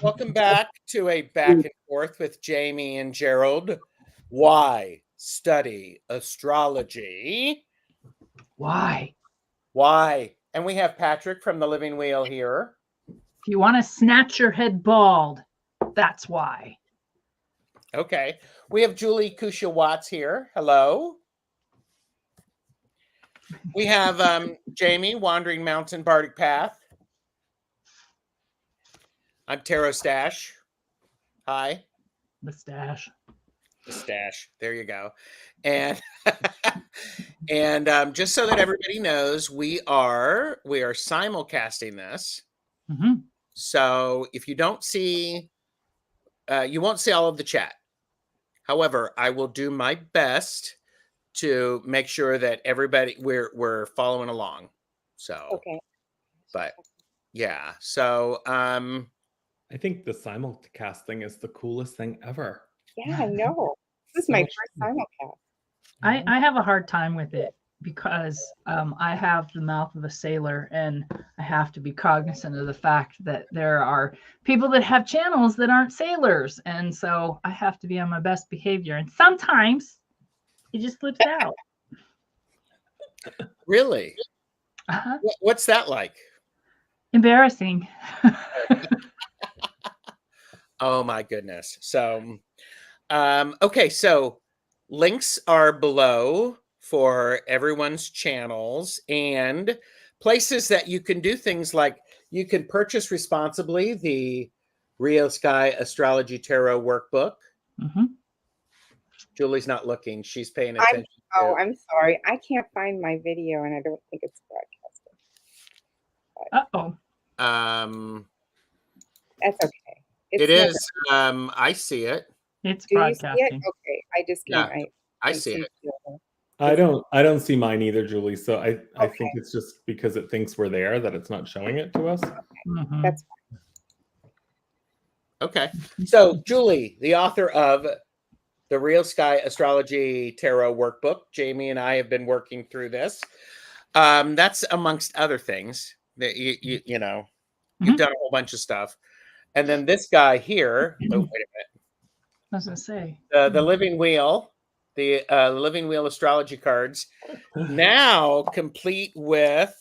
Welcome back to a back and forth with Jaime and Gerald. Why study astrology? Why? Why? And we have Patrick from the Living Wheel here. If you want to snatch your head bald, that's why. Okay. We have Julie Cuccia-Watts here. Hello. We have Jaime, Wandering Mountain Bardic Path. I'm Tarot Stash. Hi. Mustache. The stash. There you go. And and just so that everybody knows, we are simulcasting this. Mm-hmm. So if you don't see, you won't see all of the chat. However, I will do my best to make sure that everybody we're following along. So Okay. But yeah. So I think the simulcast thing is the coolest thing ever. Yeah, I know. This is my first simulcast. I have a hard time with it because I have the mouth of a sailor, and I have to be cognizant of the fact that there are people that have channels that aren't sailors, and so I have to be on my best behavior, and sometimes it just slips out. Really? Uh-huh. What's that like? Embarrassing. Oh my goodness. So okay, so links are below for everyone's channels and places that you can do things like you can purchase responsibly the Rio Sky Astrology Tarot Workbook. Mm-hmm. Julie's not looking. She's paying attention. I'm sorry. I can't find my video, and I don't think it's broadcasted. Uh-oh. That's okay. It is. I see it. It's Do you see broadcasting. it? Okay. I just can't. I see it. I don't see mine either, Julie. So I think it's just because it thinks we're there that it's not showing it to us. Okay. Mm-hmm. That's fine. Okay. So Julie, the author of the Real Sky Astrology Tarot Workbook, Jaime and I have been working through this. That's amongst other things that you know, you've done a whole bunch of stuff. And then this guy here, oh, wait a minute. I was going to say. The Living Wheel, the Living Wheel astrology cards, now complete with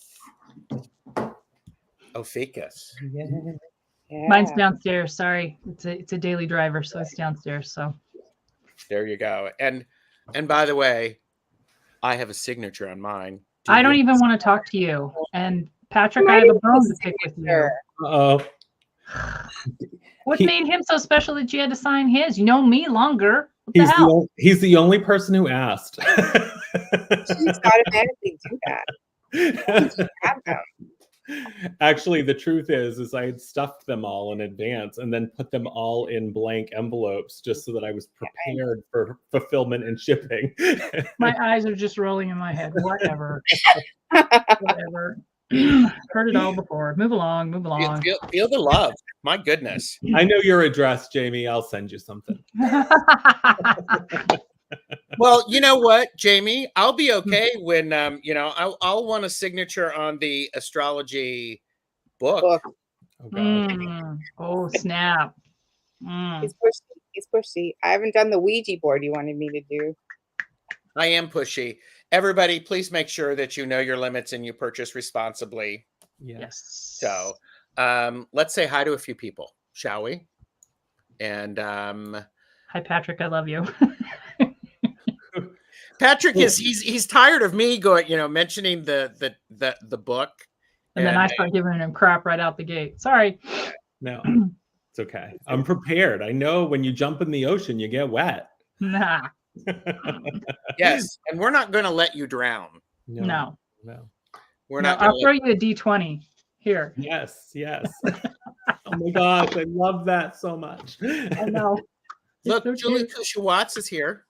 Ophiuchus. Yeah. Mine's downstairs. Sorry. It's a daily driver, so it's downstairs. So there you go. And by the way, I have a signature on mine. I don't even want to talk to you. And Patrick, I have a bone to pick with you. Uh-oh. What made him so special that you had to sign his? You know me longer. What the hell? He's the only person who asked. She's automatically do that. Have them. Actually, the truth is I had stuffed them all in advance and then put them all in blank envelopes just so that I was prepared for fulfillment and shipping. My eyes are just rolling in my head. Whatever. Whatever. Heard it all before. Move along. Move along. Feel the love. My goodness. I know your address, Jaime. I'll send you something. Well, you know what, Jaime? I'll be okay when you know, I'll want a signature on the astrology book. Oh, God. Oh, snap. Mm. He's pushy. I haven't done the Ouija board you wanted me to do. I am pushy. Everybody, please make sure that you know your limits and you purchase responsibly. Yes. So let's say hi to a few people, shall we? And hi, Patrick. I love you. Patrick is he's tired of me going, you know, mentioning the book. And then I start giving him crap right out the gate. Sorry. No, it's okay. I'm prepared. I know when you jump in the ocean, you get wet. Nah. Yes, and we're not going to let you drown. No. We're not. I'll throw you a D20 here. Yes. Oh my gosh, I love that so much. I know. Look, Julie Cuccia-Watts is here.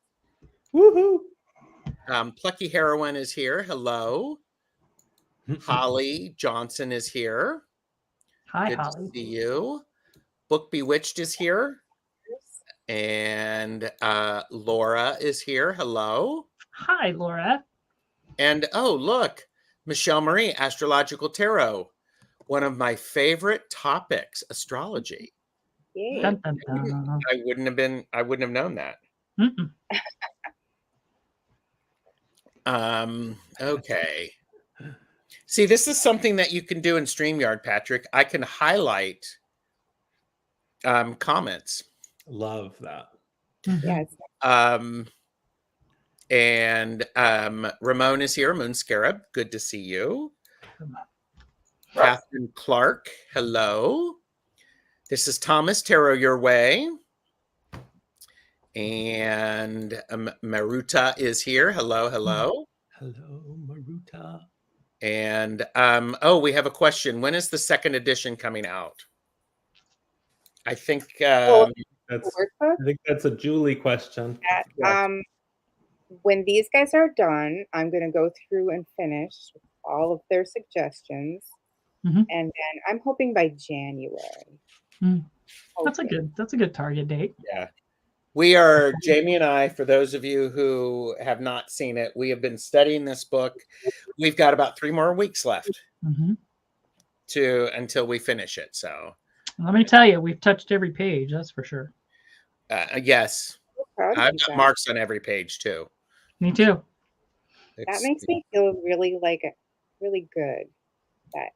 Woohoo! Plucky Heroine is here. Hello. Holly Johnson is here. Hi, Good Holly. to see you. Book Bewitched is here. And Laura is here. Hello. Hi, Laura. And oh, look, Michelle Marie, Astrological Tarot. One of my favorite topics, astrology. Yay. Dun, dun, dun. I wouldn't have known that. Mm-mm. Okay. See, this is something that you can do in StreamYard, Patrick. I can highlight comments. Love that. Mhm. Yes. And Ramon is here. Moon Scarab, good to see you. Catherine Clark, hello. This is Thomas, Tarot Your Way. And Maruta is here. Hello, hello. Hello, Maruta. And we have a question. When is the second edition coming out? I think Well, That's Workbook. I think that's a Julie question. That, when these guys are done, I'm going to go through and finish all of their suggestions, Mhm. and then I'm hoping by January. Mm. That's a Hoping. good target date. Yeah. We are, Jaime and I, for those of you who have not seen it, we have been studying this book. We've got about 3 more weeks left Mhm. until we finish it. So, Let me tell you, we've touched every page. That's for sure. yes, So proud of I've you got guys. marks on every page too. Me too. That It's makes me feel really really good. That,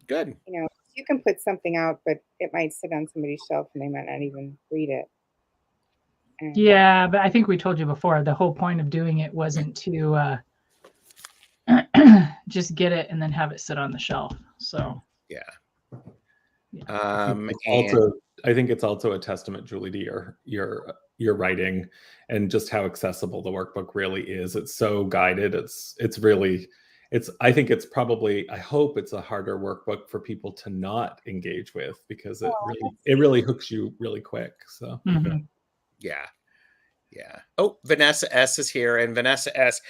good. you know, you can put something out, but it might sit on somebody's shelf and they might not even read it. And Yeah, but I think we told you before, the whole point of doing it wasn't to just get it and then have it sit on the shelf. So Yeah. Yeah. I think it's also a testament, Julie, to your writing and just how accessible the workbook really is. It's so guided. I think it's probably, I hope it's a harder workbook for people to not engage with, because it really hooks you really quick. So Mhm. Yeah. Yeah. Oh, Vanessa S is here. And Vanessa S,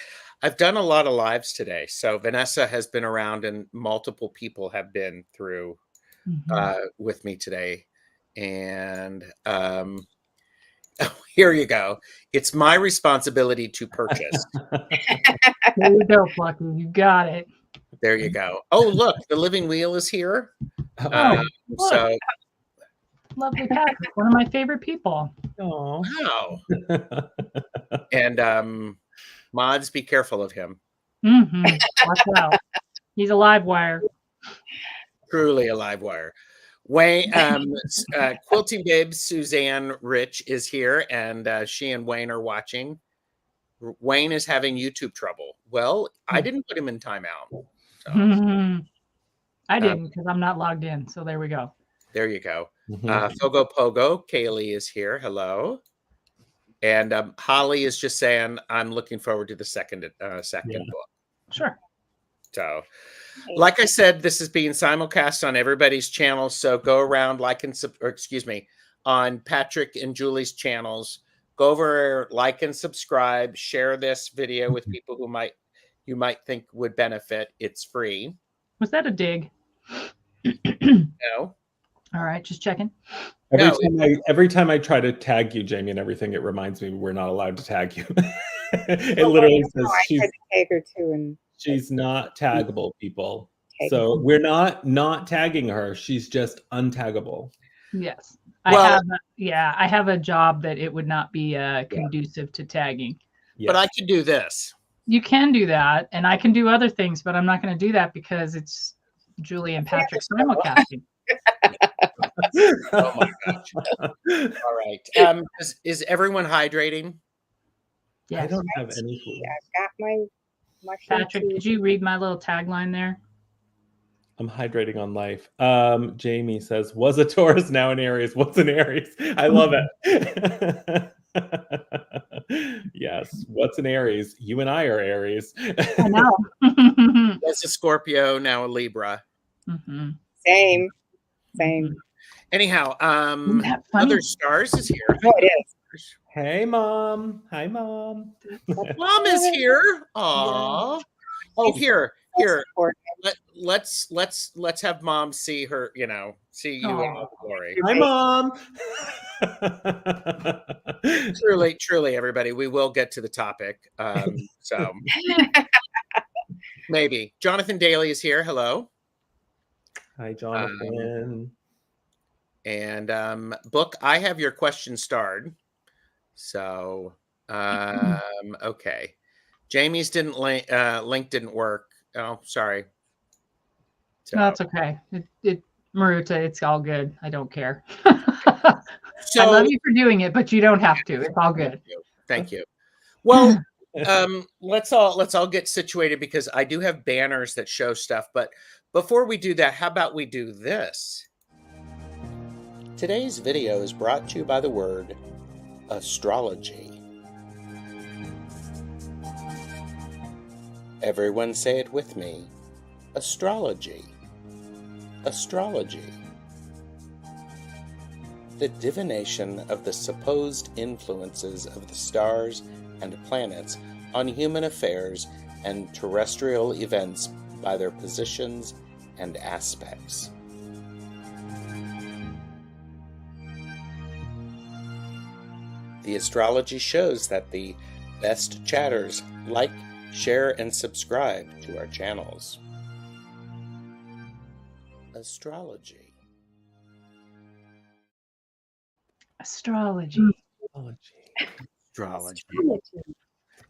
I've done a lot of lives today. So Vanessa has been around and multiple people have been through Mhm. with me today. And here you go. It's my responsibility to purchase. There you go, Plucky. You got it. There you go. Oh, look, the living wheel is here. Oh, look. So, Lovely Patrick, one of my favorite people. oh. wow. And mods, be careful of him. Mm-hmm. Watch out. He's a live wire. Truly a live wire. Wayne, Quilting Babe Suzanne Rich is here, and she and Wayne are watching. Wayne is having YouTube trouble. Well, I didn't put him in timeout. So, Mhm. I didn't, because I'm not logged in. So there we go. there you go. Mhm. Fogo Pogo, Kaylee is here. Hello. And Holly is just saying, I'm looking forward to the second book. Sure. So, like I said, this is being simulcast on everybody's channel. So go around, on Patrick and Julie's channels. Go over, like and subscribe. Share this video with people who you might think would benefit. It's free. Was that a dig? No. All right, just checking. Every time I try to tag you, Jaime, and everything, it reminds me we're not allowed to tag you. It literally says I tried to tag her too, and she's not taggable, people. Tag So we're not tagging her. She's just untaggable. Yes. Well, I have a job that it would not be conducive to tagging. but I can do this. You can do that, and I can do other things, but I'm not going to do that because it's Julie and Patrick simulcasting. Oh my gosh. All right. Is everyone hydrating? Yes. I don't have any clue. I've got my mushroom Patrick, tea. did you read my little tagline there? I'm hydrating on life. Jaime says, was a Taurus, now an Aries. What's an Aries? I love it. Yes. What's an Aries? You and I are Aries. I know. Was a Scorpio, now a Libra. Mhm. Same. Mhm. Anyhow, Isn't that funny? Other Stars is here. Oh, it is. Hey, Mom. Hi, Mom. Mom is here. Aw. Oh, here. Let's have Mom see her, see you in all the glory. Hi, Mom. Truly, everybody, we will get to the topic. So maybe. Jonathan Daly is here. Hello. Hi, Jonathan. And Book, I have your question starred. So, okay. Jamie's link didn't work. Oh, sorry. So, No, that's okay. Maruta, it's all good. I don't care. I love you for doing it, but you don't have to. It's all good. Thank you. Well, let's all get situated because I do have banners that show stuff. But before we do that, how about we do this? Today's video is brought to you by the word astrology. Everyone say it with me. Astrology. Astrology. The divination of the supposed influences of the stars and planets on human affairs and terrestrial events by their positions and aspects. The astrology shows that the best chatters like, share, and subscribe to our channels. Astrology. Astrology. Astrology.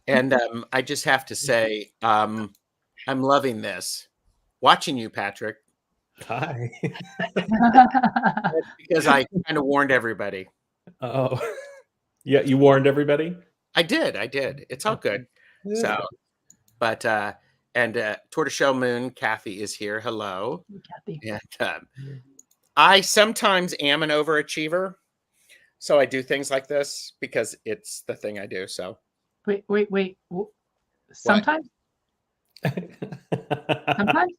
And I just have to say, I'm loving this. Watching you, Patrick. Hi. Because I kind of warned everybody. Oh, yeah, you warned everybody? I did. It's all good. So, but, and Tortoiseshell Moon, Kathy is here. Hello. Kathy. And I sometimes am an overachiever. So I do things like this because it's the thing I do. So Wait. Sometimes? Sometimes?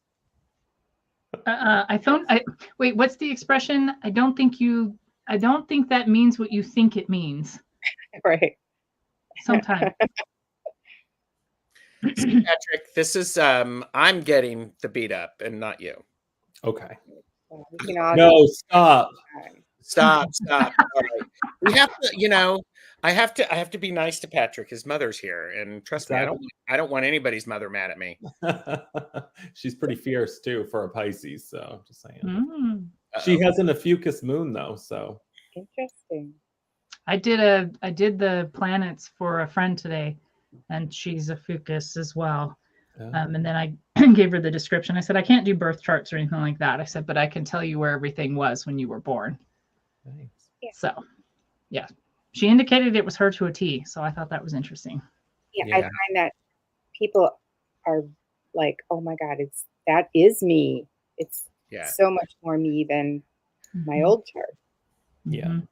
Wait, what's the expression? I don't think that means what you think it means. Right. Sometimes. Patrick, this is I'm getting the beat up and not you. Okay. No, stop. Stop. All right. We have to, I have to be nice to Patrick. His mother's here, and trust me, I don't want anybody's mother mad at me. She's pretty fierce too for a Pisces, so just saying. Mm. She has an Ophiuchus moon though, so interesting. I did the planets for a friend today, and she's a Fucus as well. And then I gave her the description. I said, I can't do birth charts or anything like that. I said, but I can tell you where everything was when you were born. Nice. Yeah. So, yeah, she indicated it was her to a T. So I thought that was interesting. Yeah, I find that people are like, oh my God, that is me. It's so much more me than my old chart. Yeah. Mm-hmm.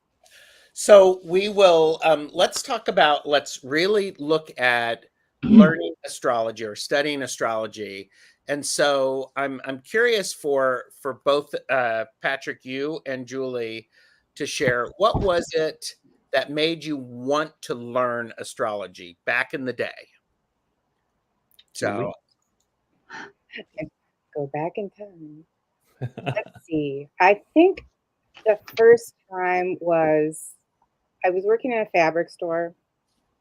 So we will let's really look at learning astrology or studying astrology. And so I'm curious for both Patrick, you and Julie to share, what was it that made you want to learn astrology back in the day? So go back in time. Let's see. I think the first time was I was working in a fabric store,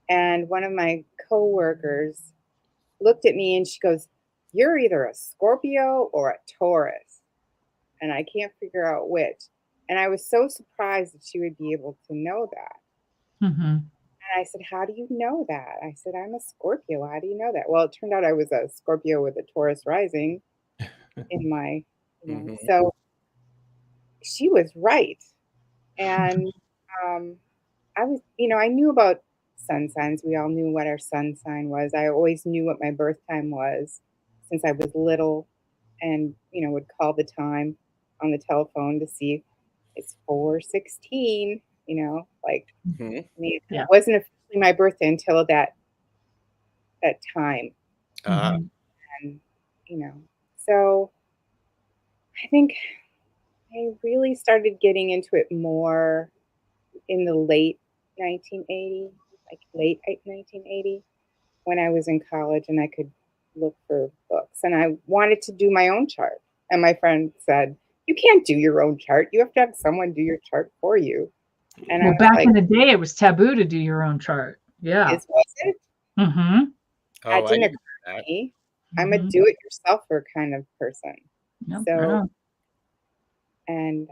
and one of my coworkers looked at me and she goes, "You're either a Scorpio or a Taurus." And I can't figure out which. And I was so surprised that she would be able to know that. Mm-hmm. And I said, "How do you know that?" I said, "I'm a Scorpio. How do you know that?" Well, it turned out I was a Scorpio with a Taurus rising in my, so she was right. And I was, I knew about sun signs. We all knew what our sun sign was. I always knew what my birth time was since I was little, and, would call the time on the telephone to see it's 4:16, like, I mean, it wasn't officially my birthday until that time. And, so I think I really started getting into it more in the late 1980, like late 1980, when I was in college and I could look for books. And I wanted to do my own chart. And my friend said, "You can't do your own chart. You have to have someone do your chart for you." And well, back in the day, it was taboo to do your own chart. Yeah. Was it? Mm-hmm. That didn't occur to me. I'm a do-it-yourselfer kind of person. Yep, so, and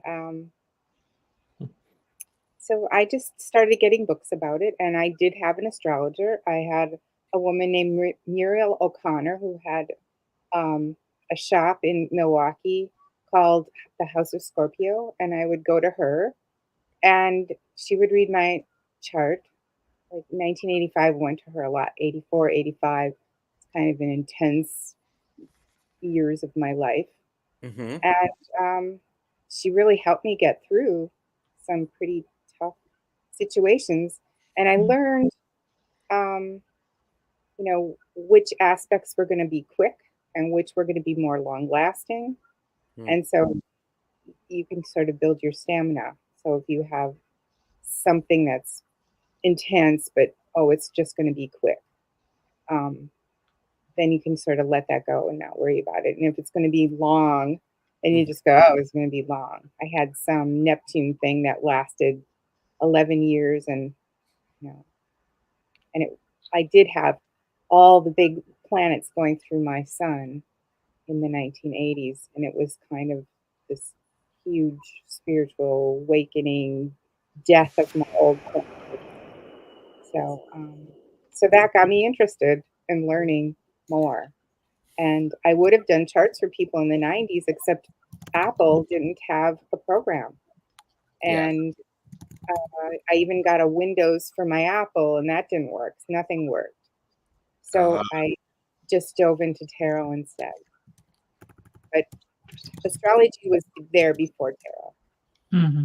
so I just started getting books about it, and I did have an astrologer. I had a woman named Muriel O'Connor who had a shop in Milwaukee called the House of Scorpio, and I would go to her, and she would read my chart. Like 1985 went to her a lot. 84, 85. It's kind of an intense years of my life, Mm-hmm. and she really helped me get through some pretty tough situations. And I learned, um, which aspects were going to be quick and which were going to be more long lasting. Hmm. And so you can sort of build your stamina. So if you have something that's intense, but it's just going to be quick, then you can sort of let that go and not worry about it. And if it's going to be long, and you just go, it's going to be long. I had some Neptune thing that lasted 11 years, and I did have all the big planets going through my sun in the 1980s, and it was kind of this huge spiritual awakening, death of my old planet. So that got me interested in learning more. And I would have done charts for people in the 90s, except Apple didn't have a program. Yeah. And I even got a Windows for my Apple, and that didn't work. Nothing worked. So I just dove into tarot instead. But astrology was there before tarot. Mm-hmm.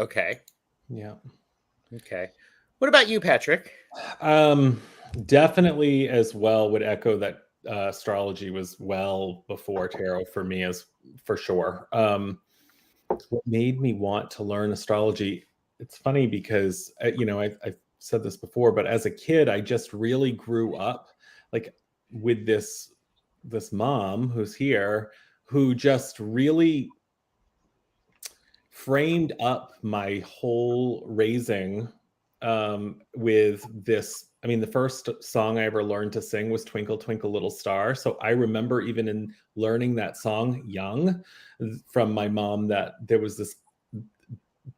Okay. Yeah. Okay. What about you, Patrick? Definitely as well would echo that astrology was well before tarot for me, as for sure. What made me want to learn astrology? It's funny because I've said this before, but as a kid, I just really grew up like with this mom who's here, who just really framed up my whole raising with this. I mean, the first song I ever learned to sing was Twinkle, Twinkle, Little Star. So I remember even in learning that song young from my mom, that there was this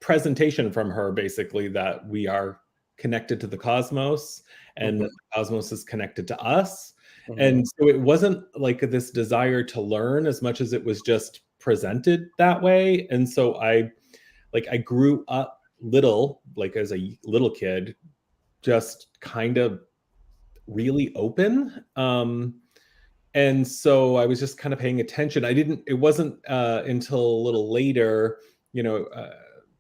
presentation from her basically that we are connected to the cosmos, and that the cosmos is connected to us. And so it wasn't like this desire to learn as much as it was just presented that way. And so I grew up like as a little kid, just kind of really open. And so I was just kind of paying attention. It wasn't until a little later,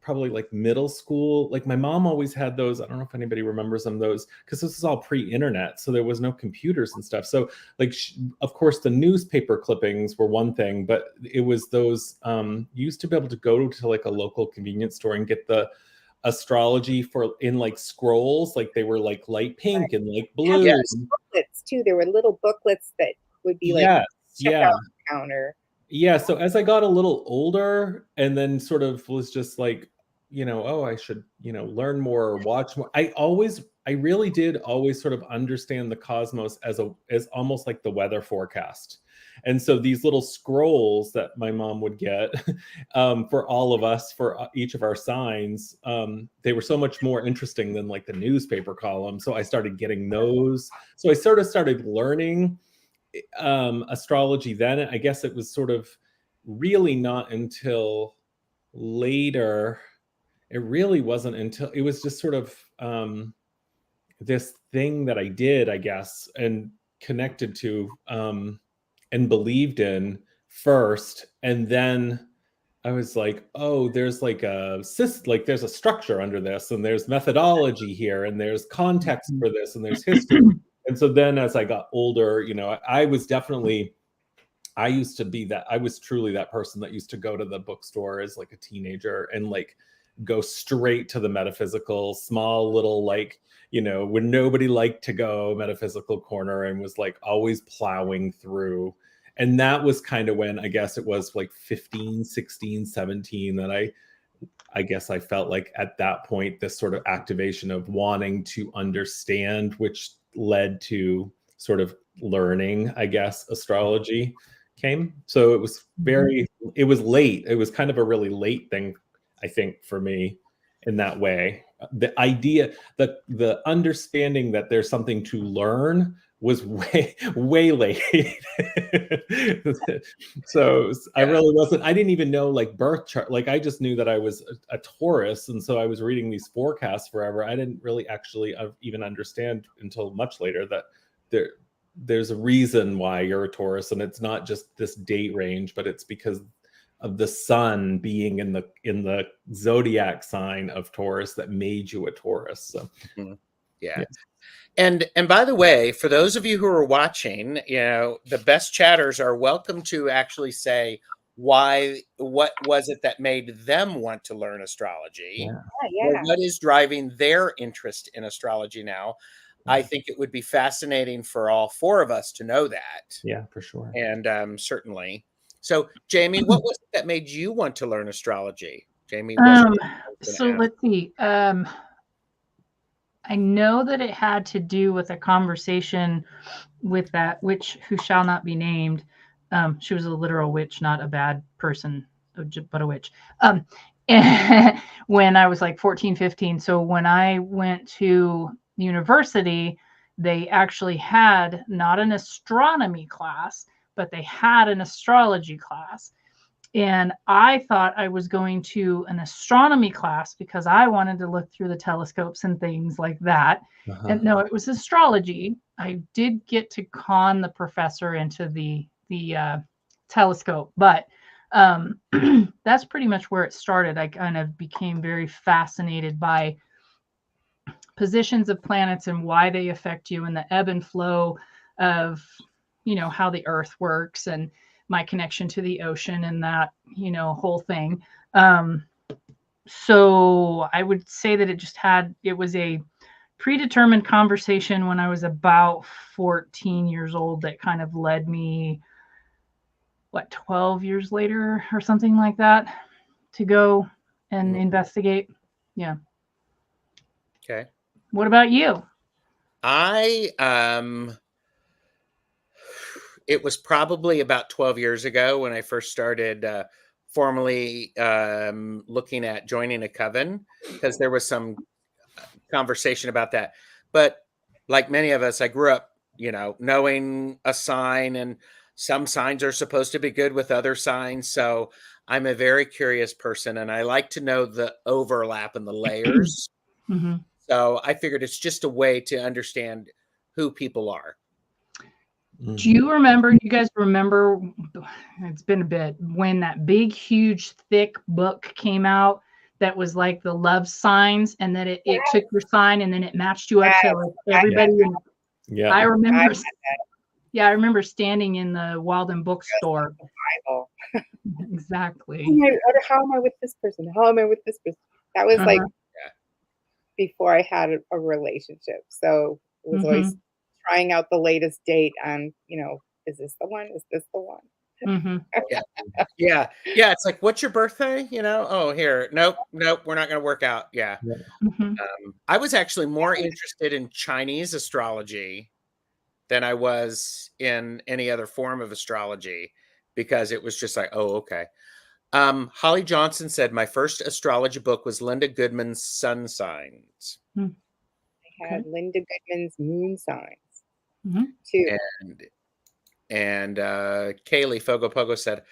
probably like middle school. Like my mom always had those. I don't know if anybody remembers them, those, because this is all pre-internet. So there was no computers and stuff. So like, of course, the newspaper clippings were one thing, but it was those, you used to be able to go to like a local convenience store and get the astrology in like scrolls, like they were like light pink and like blue. Yes. Booklets too. There were little booklets that would be like checkout counter. Yeah. So as I got a little older and then sort of was just like, I should, learn more or watch more. I really did always sort of understand the cosmos as almost like the weather forecast. And so these little scrolls that my mom would get for all of us, for each of our signs, they were so much more interesting than like the newspaper column. So I started getting those. So I sort of started learning astrology then. I guess it was sort of really not until later. It really wasn't until it was just sort of this thing that I did, I guess, and connected to and believed in first. And then I was like, oh, there's like there's a structure under this, and there's methodology here, and there's context for this, and there's history. And so then as I got older, I was truly that person that used to go to the bookstore as like a teenager and like go straight to the metaphysical, small little, like, where nobody liked to go, metaphysical corner, and was like always plowing through. And that was kind of when, I guess it was like 15, 16, 17 that I guess I felt like at that point, this sort of activation of wanting to understand, which led to sort of learning, I guess, astrology came. So it was it was late. It was kind of a really late thing, I think, for me. in that way. The idea, the understanding that there's something to learn was way late. So I really wasn't, I didn't even know like birth chart. Like I just knew that I was a Taurus. And so I was reading these forecasts forever. I didn't really actually even understand until much later that there's a reason why you're a Taurus, and it's not just this date range, but it's because of the sun being in the zodiac sign of Taurus that made you a Taurus. So yeah. And by the way, for those of you who are watching, the best chatters are welcome to actually say what was it that made them want to learn astrology? Or what is driving their interest in astrology now? I think it would be fascinating for all four of us to know that. Yeah, for sure. And certainly. So, Jaime, what was it that made you want to learn astrology? Jaime, so let's see. I know that it had to do with a conversation with that witch who shall not be named. She was a literal witch, not a bad person, but a witch. When I was like 14, 15. So when I went to university, they actually had not an astronomy class, but they had an astrology class. And I thought I was going to an astronomy class because I wanted to look through the telescopes and things like that. And no, it was astrology. I did get to con the professor into the telescope, but that's pretty much where it started. I kind of became very fascinated by positions of planets and why they affect you, and the ebb and flow of, how the earth works, and my connection to the ocean and that, whole thing. So I would say that it was a predetermined conversation when I was about 14 years old that kind of led me, 12 years later or something like that, to go and investigate. Yeah. Okay. What about you? It was probably about 12 years ago when I first started formally looking at joining a coven, because there was some conversation about that. But like many of us, I grew up, knowing a sign, and some signs are supposed to be good with other signs. So I'm a very curious person, and I like to know the overlap and the layers. So I figured it's just a way to understand who people are. Do you guys remember, it's been a bit, when that big, huge, thick book came out that was like the love signs, and then it took your sign and then it matched you up to like everybody? Yeah. I remember standing in the Walden bookstore. Bible. Exactly. How am I with this person? How am I with this person? That was like before I had a relationship. So it was always trying out the latest date on, is this the one? Is this the one? Yeah. It's like, what's your birthday? Oh, here. Nope. We're not going to work out. Yeah. I was actually more interested in Chinese astrology than I was in any other form of astrology, because it was just like, oh, okay. Holly Johnson said, my first astrology book was Linda Goodman's Sun Signs. I had Linda Goodman's Moon Signs too. And Kaylee Fogo said,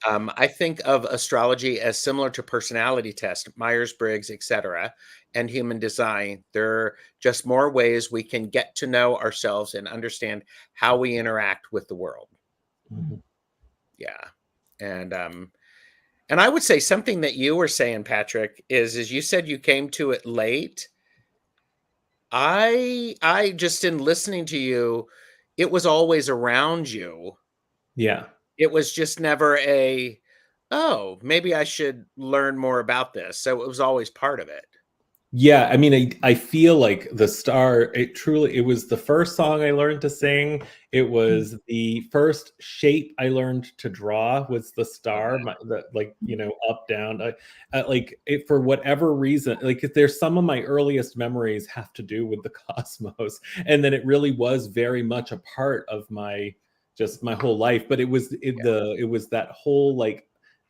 I think of astrology as similar to personality test, Myers-Briggs, etc., and human design. There are just more ways we can get to know ourselves and understand how we interact with the world. Yeah. And I would say something that you were saying, Patrick, is you said you came to it late. I just, in listening to you, it was always around you. Yeah. It was just never maybe I should learn more about this. So it was always part of it. Yeah, I mean, I feel like the star, it was the first song I learned to sing. It was the first shape I learned to draw was the star, up, down. For whatever reason, there's some of my earliest memories have to do with the cosmos. And then it really was very much a part of my whole life. But it was that whole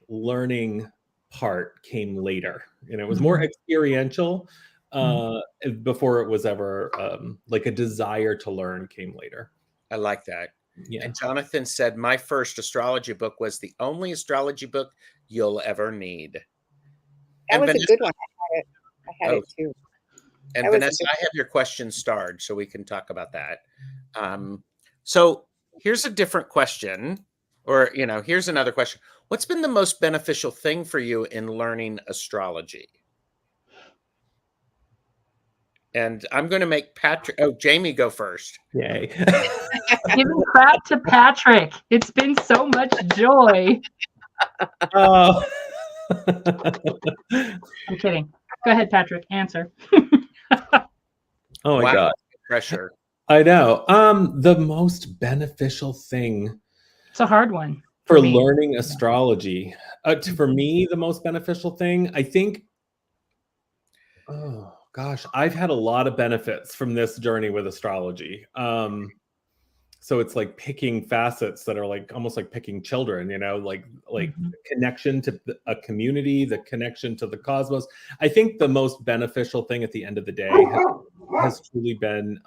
learning part came later, and it was more experiential before it was ever like a desire to learn came later. I like that. Yeah. And Jonathan said, my first astrology book was the only astrology book you'll ever need. That And was Vanessa, a good one. I had Oh. it too. and That was a Vanessa, good I have your question starred, so we can talk about that. So here's a different question, or, here's another question. What's been the most beneficial thing for you in learning astrology? And I'm going to make Jaime go first. Yay. Giving crap to Patrick. It's been so much joy. Oh. I'm kidding. Go ahead, Patrick. Answer. Oh my Wow, God. pressure. I know. The most beneficial thing It's a hard one for me. learning astrology. For me, the most beneficial thing, I think, oh gosh, I've had a lot of benefits from this journey with astrology. So it's like picking facets that are like almost like picking children, like connection to a community, the connection to the cosmos. I think the most beneficial thing at the end of the day has truly been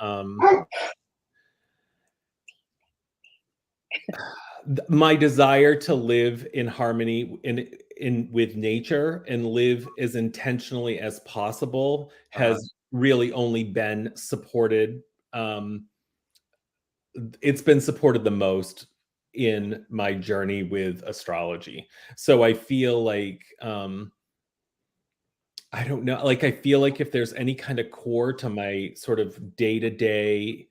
my desire to live in harmony in with nature and live as intentionally as possible has really only been supported. It's been supported the most in my journey with astrology. So I feel like I don't know, like I feel like if there's any kind of core to my sort of day-to-day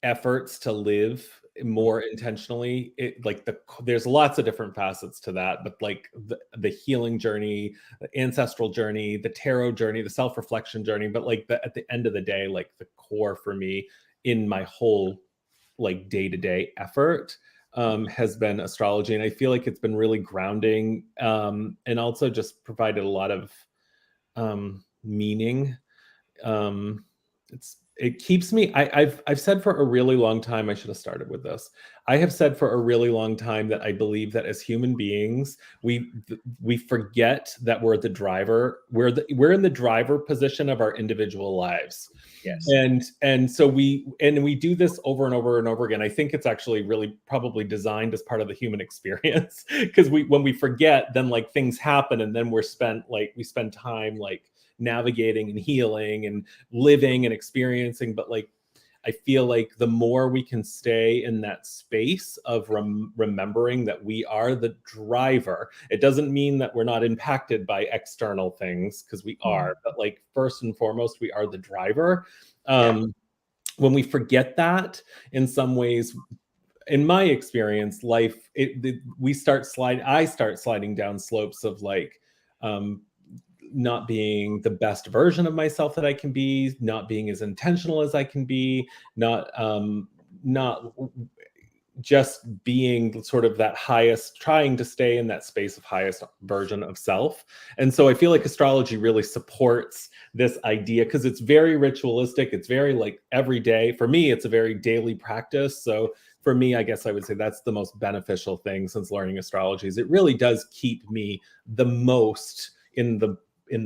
efforts to live more intentionally, there's lots of different facets to that, but like the healing journey, the ancestral journey, the tarot journey, the self-reflection journey, but like at the end of the day, like the core for me in my whole like day-to-day effort has been astrology. And I feel like it's been really grounding and also just provided a lot of meaning. It keeps me, I've said for a really long time, I should have started with this. I have said for a really long time that I believe that as human beings, we forget that we're the driver. We're in the driver position of our individual lives. Yes. And so we do this over and over and over again. I think it's actually really probably designed as part of the human experience, because when we forget, then like things happen, and then we spend time like navigating and healing and living and experiencing. But like I feel like the more we can stay in that space of remembering that we are the driver, it doesn't mean that we're not impacted by external things, because we are, but like first and foremost, we are the driver. When we forget that, in some ways, in my experience, life, I start sliding down slopes of like not being the best version of myself that I can be, not being as intentional as I can be, not just being sort of that highest, trying to stay in that space of highest version of self. And so I feel like astrology really supports this idea, because it's very ritualistic. It's very like every day. For me, it's a very daily practice. So for me, I guess I would say that's the most beneficial thing since learning astrology, is it really does keep me the most in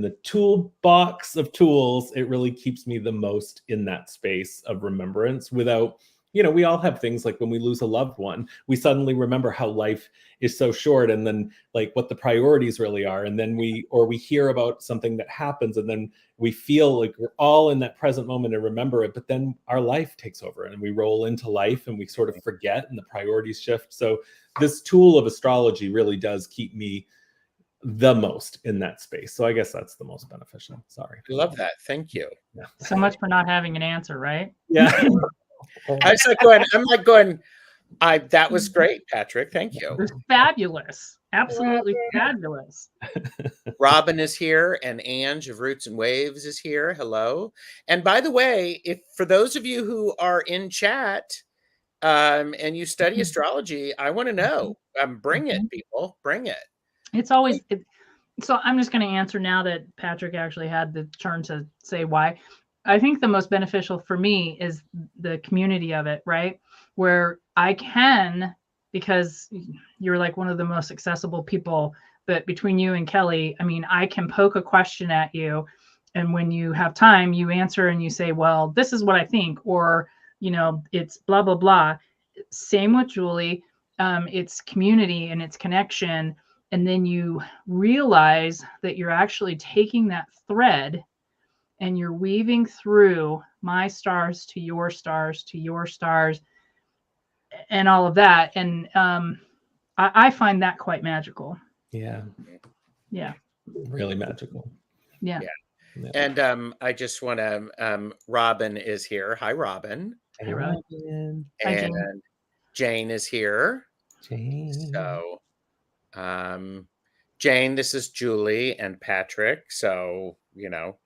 the toolbox of tools. It really keeps me the most in that space of remembrance without, we all have things like when we lose a loved one, we suddenly remember how life is so short, and then like what the priorities really are. And then we hear about something that happens, and then we feel like we're all in that present moment and remember it, but then our life takes over and we roll into life and we sort of forget and the priorities shift. So this tool of astrology really does keep me the most in that space. So I guess that's the most beneficial. Sorry. I love that. Thank you. Yeah. So much for not having an answer, right? Yeah. I'm like going, that was great, Patrick. Thank you. It was fabulous. Absolutely fabulous. Robin is here, and Ange of Roots and Waves is here. Hello. And by the way, if for those of you who are in chat and you study astrology, I want to know. Bring it, people. Bring it. It's always so I'm just going to answer now that Patrick actually had the turn to say why. I think the most beneficial for me is the community of it, right? Where I can, because you're like one of the most accessible people but between you and Kelly, I mean, I can poke a question at you, and when you have time, you answer and you say, well, this is what I think, or, you know, it's blah, blah, blah. Same with Julie. It's community and it's connection. And then you realize that you're actually taking that thread and you're weaving through my stars to your stars to your stars and all of that. And I find that quite magical. Yeah. Yeah. Really magical. Yeah. Yeah. And I just want to, Robin is here. Hi, Robin. Hi, Robin. Hi, And Jane. Jane is here. Jane. So, Jane, this is Julie and Patrick. So, you know,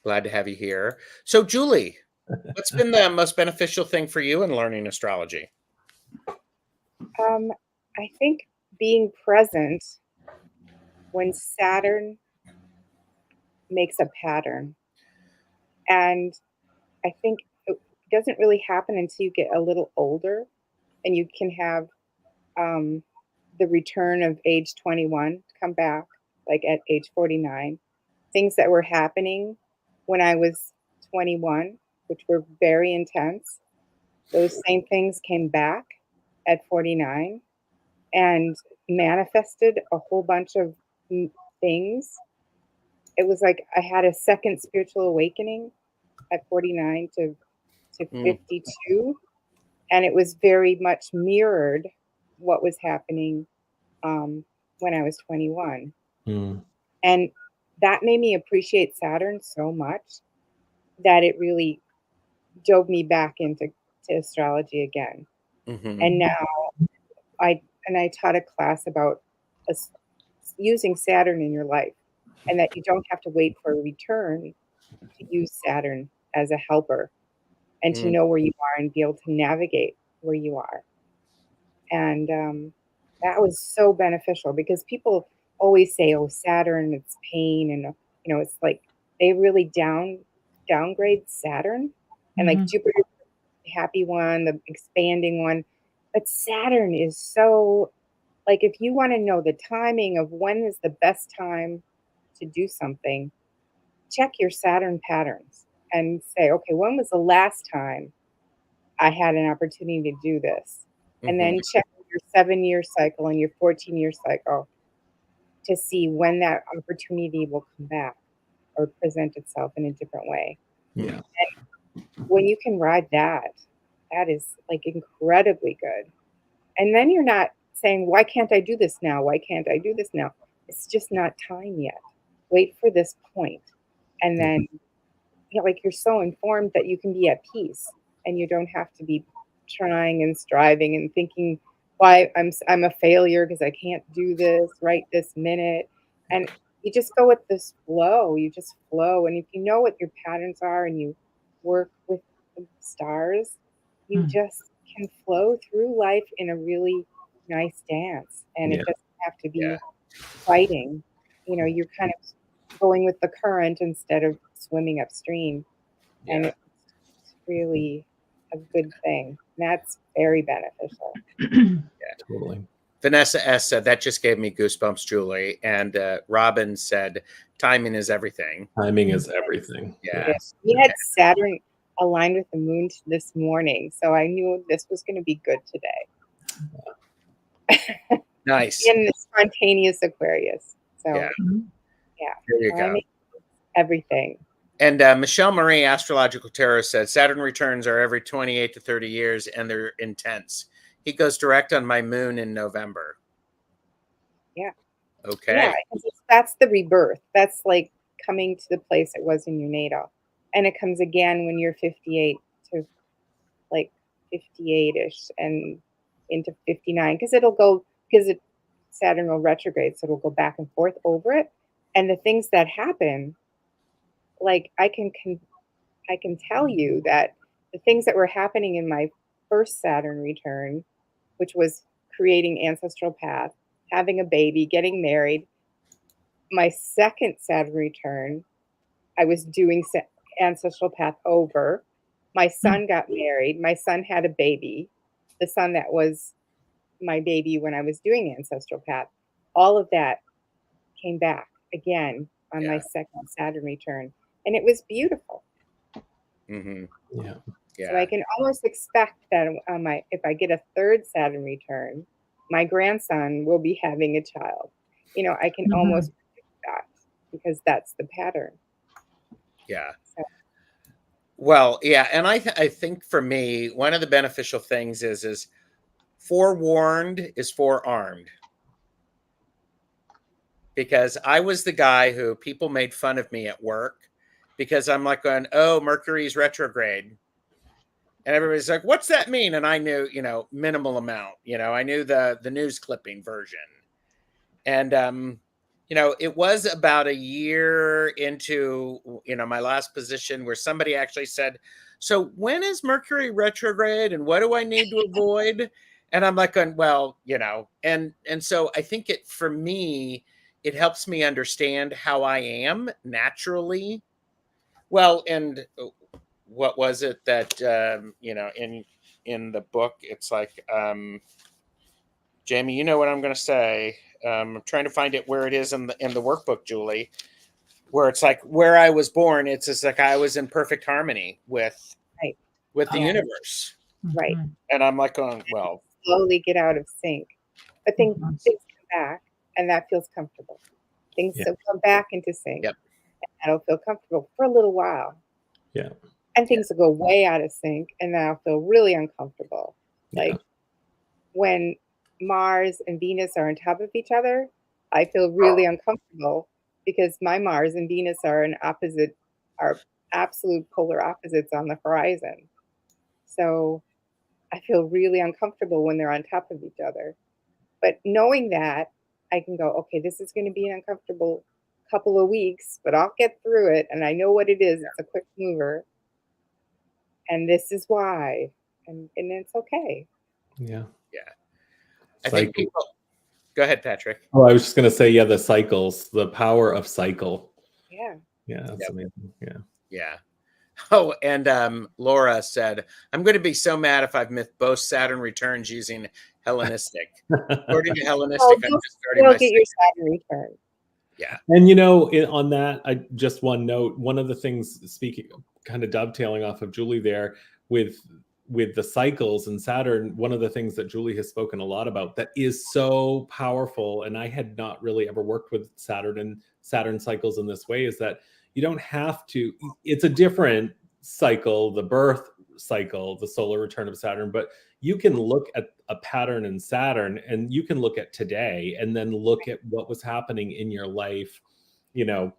glad to have you here. So, Julie, what's been the most beneficial thing for you in learning astrology? I think being present when Saturn makes a pattern. And I think it doesn't really happen until you get a little older and you can have the return of age 21 come back, like at age 49. Things that were happening when I was 21, which were very intense, those same things came back at 49 and manifested a whole bunch of things. It was like I had a second spiritual awakening at 49 to 52, and it was very much mirrored what was happening when I was 21. And that made me appreciate Saturn so much that it really dove me back into astrology again. And now I taught a class about using Saturn in your life, and that you don't have to wait for a return to use Saturn as a helper and to know where you are and be able to navigate where you are. And that was so beneficial because people always say, oh, Saturn, it's pain. And, you know, it's like they really downgrade Saturn and like Jupiter, the happy one, the expanding one. But Saturn is so, like, if you want to know the timing of when is the best time to do something, check your Saturn patterns and say, okay, when was the last time I had an opportunity to do this? And then check your 7-year cycle and your 14-year cycle to see when that opportunity will come back or present itself in a different way. Yeah. And when you can ride that, that is like incredibly good. And then you're not saying, why can't I do this now? Why can't I do this now? It's just not time yet. Wait for this point. And then, you know, like you're so informed that you can be at peace and you don't have to be trying and striving and thinking why I'm a failure because I can't do this right this minute. And you just go with this flow. You just flow. And if you know what your patterns are and you work with the stars, you just can flow through life in a really nice dance. And it doesn't have to be fighting. You know, you're kind of going with the current instead of swimming upstream. And it's really a good thing. And that's very beneficial. Totally. Vanessa S. said, that just gave me goosebumps, Julie. And Robin said, timing is everything. Timing is everything. Yes. We had Saturn aligned with the moon this morning, so I knew this was going to be good today. Nice. In the spontaneous Aquarius. So, yeah. There you go. Everything. And Michelle Marie, Astrological Tarot, said, Saturn returns are every 28 to 30 years, and they're intense. He goes direct on my moon in November. Yeah. Okay. Yeah, that's the rebirth. That's like coming to the place it was in your natal. And it comes again when you're 58 to like 58-ish and into 59. Because it'll go, because Saturn will retrograde, so it'll go back and forth over it. And the things that happen, like I can tell you that the things that were happening in my first Saturn return, which was creating ancestral path, having a baby, getting married. My second Saturn return, I was doing ancestral path over. My son got married. My son had a baby. The son that was my baby when I was doing ancestral path. All of that came back again on my Yeah. second Saturn return, and it was beautiful. Mm-hmm. Yeah. So I can almost expect that on if I get a third Saturn return, my grandson will be having a child. You know, I can almost predict that because that's the pattern. Yeah. So, Well, yeah, and I think for me, one of the beneficial things is forewarned is forearmed. Because I was the guy who people made fun of me at work because I'm like going, oh, Mercury's retrograde. And everybody's like, what's that mean? And I knew, you know, minimal amount, you know, I knew the news clipping version. And you know, it was about a year into, you know, my last position where somebody actually said, so when is Mercury retrograde and what do I need to avoid? And I'm like, well, you know, and so I think it, for me, it helps me understand how I am naturally. Well, and what was it that, you know, in the book, it's like, Jamie, you know what I'm going to say. I'm trying to find it where it is in the workbook, Julie, where it's like where I was born. It's just like I was in perfect harmony with right. the universe, Right. and I'm like, going, well, slowly get out of sync, but things come back, and that feels comfortable. Things will come back into sync, Yep. and that'll feel comfortable for a little while. Yeah. And things will go way out of sync, and that'll feel really uncomfortable. Like when Mars and Venus are on top of each other, I feel really uncomfortable because my Mars and Venus are are absolute polar opposites on the horizon. So I feel really uncomfortable when they're on top of each other. But knowing that, I can go, okay, this is going to be an uncomfortable couple of weeks, but I'll get through it. And I know what it is. It's a quick mover. And this is why. And it's okay. Yeah. Yeah. I think people, go ahead, Patrick. Oh, I was just going to say, yeah, the cycles, the power of cycle. Yeah. Yeah. That's amazing. Yeah. Yeah. Oh, and Laura said, I'm going to be so mad if I've missed both Saturn returns using Hellenistic. According to Hellenistic, I'm just starting my get your Saturn return. Yeah. And, you know, on that, I just one note, one of the things, speaking, kind of dovetailing off of Julie there with the cycles and Saturn, one of the things that Julie has spoken a lot about that is so powerful, and I had not really ever worked with Saturn and Saturn cycles in this way, is that you don't have to, it's a different cycle, the birth cycle, the solar return of Saturn, but you can look at a pattern in Saturn and you can look at today and then look at what was happening in your life, you know,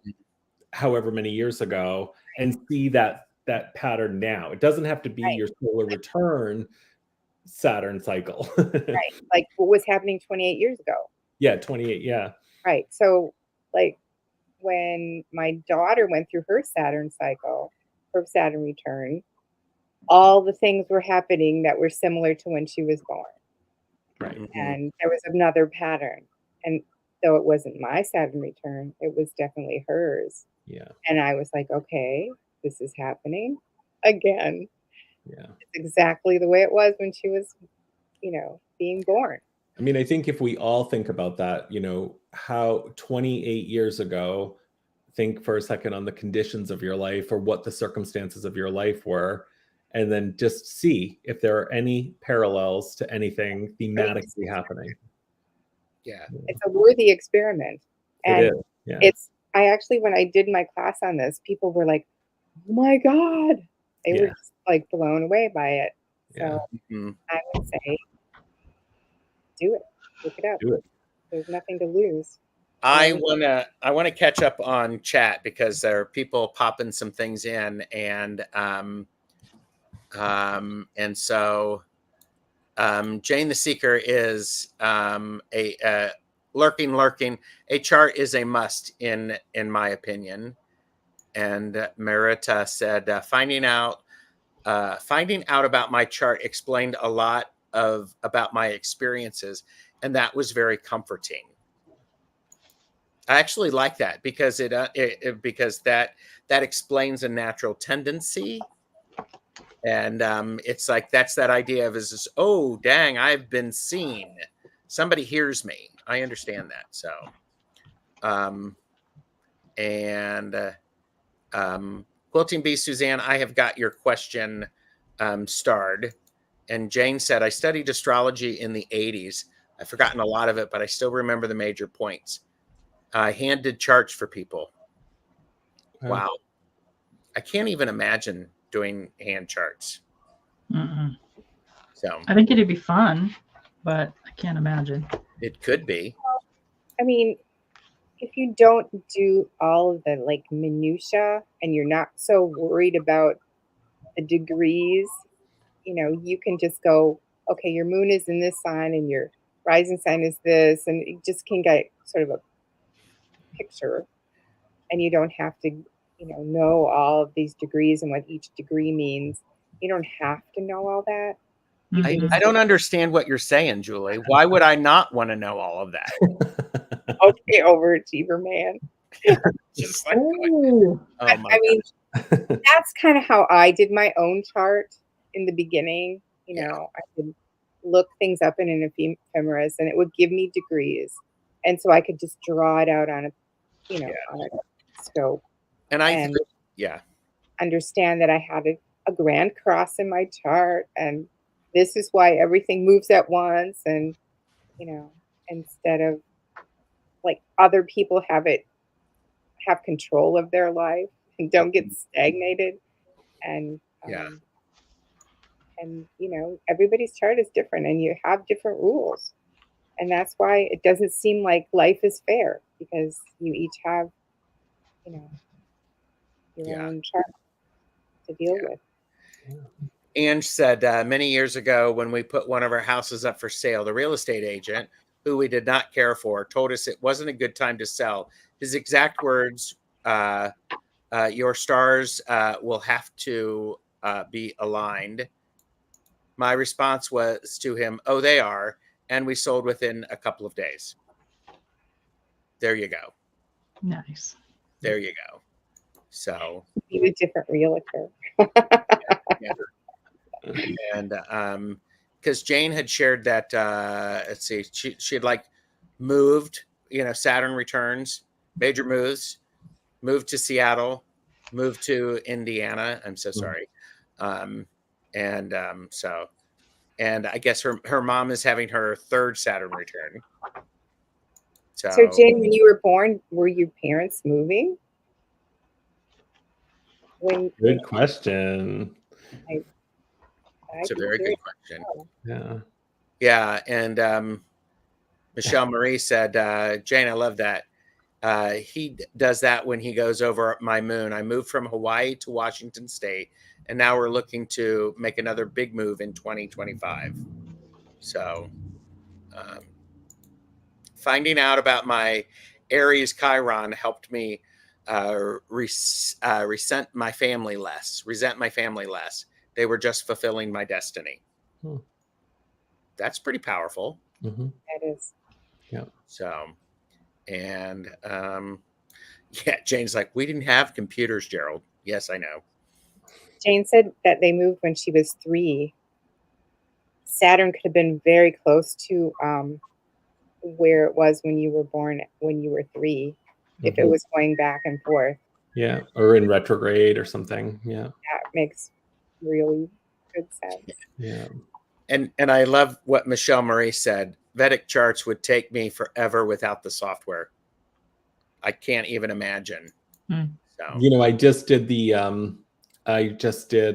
however many years ago, and see that pattern now. It doesn't have to be your solar return Saturn cycle. Right. Like what was happening 28 years ago. Yeah, 28. Yeah. Right. So like when my daughter went through her Saturn cycle, her Saturn return, all the things were happening that were similar to when she was born. Right. And there was another pattern. And though it wasn't my Saturn return, it was definitely hers. Yeah. And I was like, okay, this is happening again. Yeah. It's exactly the way it was when she was, you know, being born. I mean, I think if we all think about that, you know, how 28 years ago, think for a second on the conditions of your life or what the circumstances of your life were, and then just see if there are any parallels to anything thematically happening. Yeah. It's a worthy experiment. And it is. Yeah. I actually, when I did my class on this, people were like, oh my God. They were just like blown away by it. So I would say, do it. Look it up. Do it. There's nothing to lose. I wanna catch up on chat because there are people popping some things in, and so Jane the Seeker is a lurking. A chart is a must in my opinion. And Marita said, finding out about my chart explained a lot about my experiences, and that was very comforting. I actually like that because because that explains a natural tendency, and it's like that's that idea of is oh dang, I've been seen, somebody hears me. I understand that. So And Quilting Bee Suzanne, I have got your question starred. And Jane said, I studied astrology in the 80s. I've forgotten a lot of it, but I still remember the major points. I handed charts for people. Wow. I can't even imagine doing hand charts. Mm-mm. So I think it'd be fun, but I can't imagine. it could be. I mean, if you don't do all of the like minutia and you're not so worried about the degrees, you know, you can just go, okay, your moon is in this sign and your rising sign is this, and you just can get sort of a picture, and you don't have to, you know all of these degrees and what each degree means. You don't have to know all that. I don't understand what you're saying, Julie. Why would I not want to know all of that? Okay, overachiever man. Just like, Ooh. oh my I mean, that's kind of how I did my own chart in the beginning. You know, I could look things up in an ephemeris, and it would give me degrees, and so I could just draw it out on a, on a scope. And Understand that I had a grand cross in my chart, and this is why everything moves at once, and instead of like other people have control of their life and don't get stagnated, and everybody's chart is different and you have different rules, and that's why it doesn't seem like life is fair, because you each have your own chart to deal with. Ange said many years ago when we put one of our houses up for sale, the real estate agent, who we did not care for, told us it wasn't a good time to sell. His exact words, your stars will have to be aligned. My response was to him, oh, they are. And we sold within a couple of days. There you go. Nice. There you go. So. Be a different realtor. And because Jane had shared that, let's see, she had like moved, Saturn returns, major moves, moved to Seattle, moved to Indiana. I'm so sorry. And I guess her mom is having her third Saturn return. So Jane, when you were born, were your parents moving? Good question. It's a very good question. Yeah. Yeah. And Michelle Marie said, Jane, I love that. He does that when he goes over my moon. I moved from Hawaii to Washington State, and now we're looking to make another big move in 2025. So finding out about my Aries Chiron helped me resent my family less. They were just fulfilling my destiny. That's pretty powerful. That is. Yeah. So, and Jane's like, we didn't have computers, Gerald. Yes, I know. Jane said that they moved when she was 3. Saturn could have been very close to where it was when you were born, when you were 3, if it was going back and forth. Yeah, or in retrograde or something. Yeah. That makes really good sense. Yeah. And I love what Michelle Marie said. Vedic charts would take me forever without the software. I can't even imagine. So I just did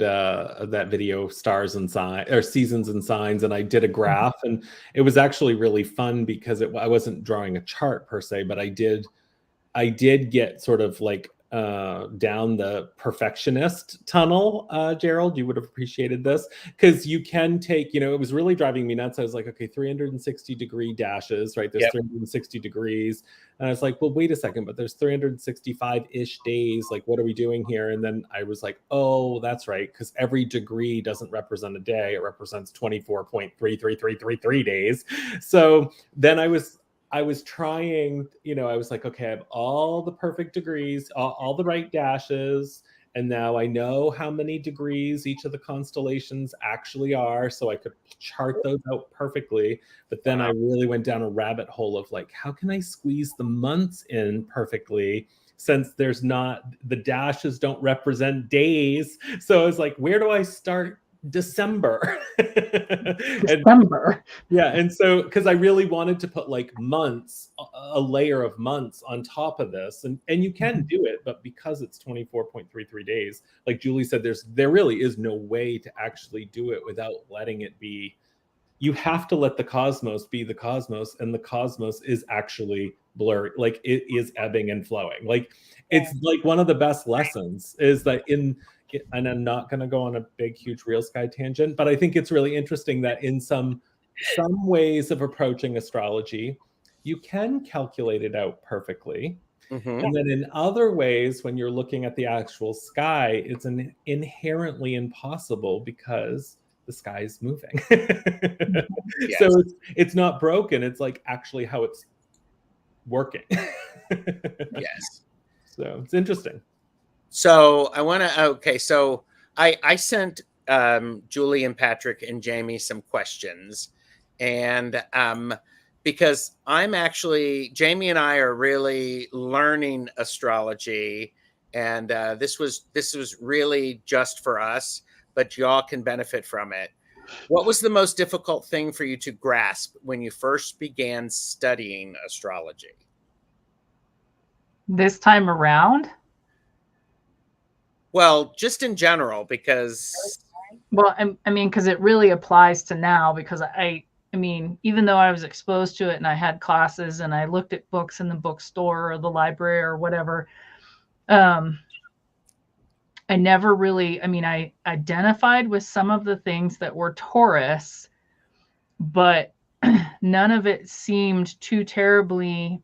that video, Stars and Signs, or Seasons and Signs, and I did a graph, and it was actually really fun because I wasn't drawing a chart per se, but I did get sort of like down the perfectionist tunnel. Gerald, you would have appreciated this, because you can take, it was really driving me nuts. I was like, okay, 360 degree dashes, right? There's 360 degrees. And I was like, well, wait a second, but there's 365-ish days. Like, what are we doing here? And then I was like, oh, that's right. Because every degree doesn't represent a day. It represents 24.33333 days. So then I was trying, I was like, okay, I have all the perfect degrees, all the right dashes. And now I know how many degrees each of the constellations actually are, so I could chart those out perfectly. But then I really went down a rabbit hole of like, how can I squeeze the months in perfectly, since there's not, the dashes don't represent days. So it's like, where do I start December? December. Yeah, and so because I really wanted to put like months, a layer of months on top of this, and you can do it, but because it's 24.33 days, like Julie said, there really is no way to actually do it without letting it be. You have to let the cosmos be the cosmos, and the cosmos is actually blurry, like it is ebbing and flowing. Like it's like one of the best lessons is that and I'm not going to go on a big, huge real sky tangent, but I think it's really interesting that in some ways of approaching astrology, you can calculate it out perfectly. And then in other ways, when you're looking at the actual sky, it's inherently impossible because the sky is moving. Yes. So it's not broken. It's like actually how it's working. Yes. So it's interesting. So I want to, okay, so I sent Julie and Patrick and Jaime some questions, and because I'm actually, Jaime and I are really learning astrology, and this was really just for us, but y'all can benefit from it. What was the most difficult thing for you to grasp when you first began studying astrology? This time around? Well, just in general, because... Well, I mean, because it really applies to now, because I mean, even though I was exposed to it and I had classes and I looked at books in the bookstore or the library or whatever, I never really, I mean, I identified with some of the things that were Taurus, but none of it seemed too terribly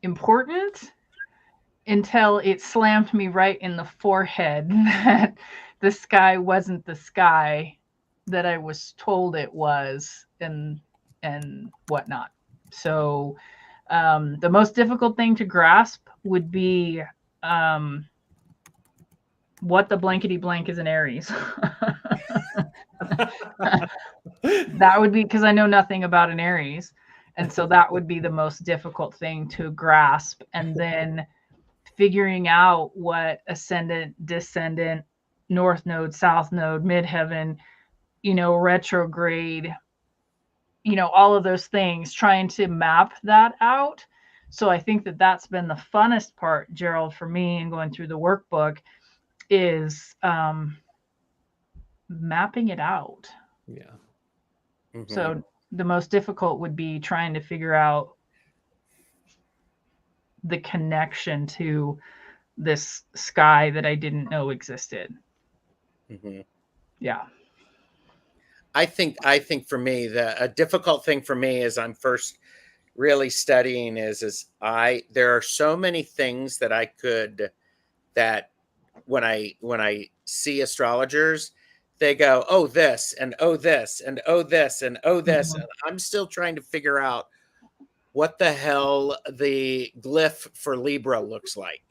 important until it slammed me right in the forehead that the sky wasn't the sky that I was told it was, and whatnot. So the most difficult thing to grasp would be what the blankety blank is in Aries. That would be, because I know nothing about an Aries. And so that would be the most difficult thing to grasp. And then figuring out what ascendant, descendant, north node, south node, midheaven, retrograde, all of those things, trying to map that out. So I think that that's been the funnest part, Gerald, for me, and going through the workbook is mapping it out. Yeah. Mm-hmm. So the most difficult would be trying to figure out the connection to this sky that I didn't know existed. Mm-hmm. Yeah. I think for me, a difficult thing for me as I'm first really studying is there are so many things that when I see astrologers, they go, oh, this, and oh, this, and oh, this, and oh, this. Mm-hmm. And I'm still trying to figure out what the hell the glyph for Libra looks like.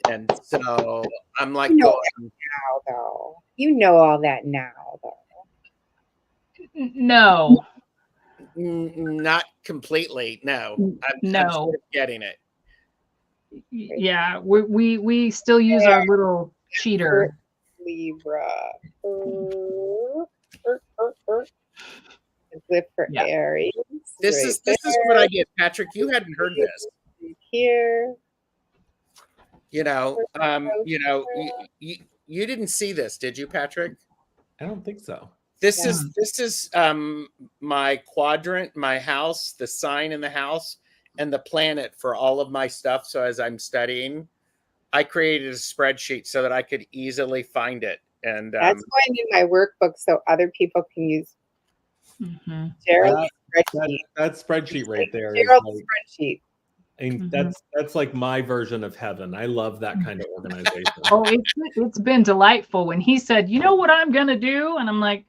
And so I'm like, now, though. You know all that now, though. No. Not completely. No. I'm sort of getting it. Yeah, we still use our little cheater. Libra. Glyph for Aries. This is what I get, Patrick. You hadn't heard this. Here. You didn't see this, did you, Patrick? I don't think so. This is my quadrant, my house, the sign in the house, and the planet for all of my stuff. So as I'm studying, I created a spreadsheet so that I could easily find it. And that's going in my workbook so other people can use Gerald's spreadsheet. That spreadsheet right there. Gerald's spreadsheet. And that's like my version of heaven. I love that kind of organization. Oh, it's been delightful when he said, you know what I'm going to do? And I'm like,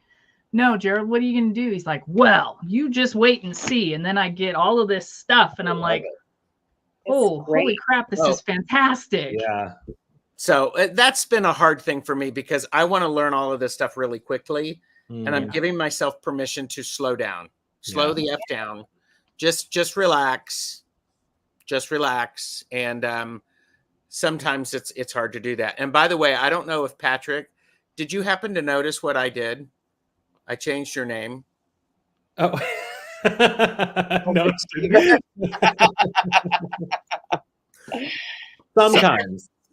no, Gerald, what are you going to do? He's like, well, you just wait and see. And then I get all of this stuff. And I'm like, Oh, great. holy crap, this Oh. is fantastic. Yeah. So that's been a hard thing for me because I want to learn all of this stuff really quickly. And I'm giving myself permission to slow down, slow the F down, just relax, And sometimes it's hard to do that. And by the way, I don't know if Patrick, did you happen to notice what I did? I changed your name. Oh. No.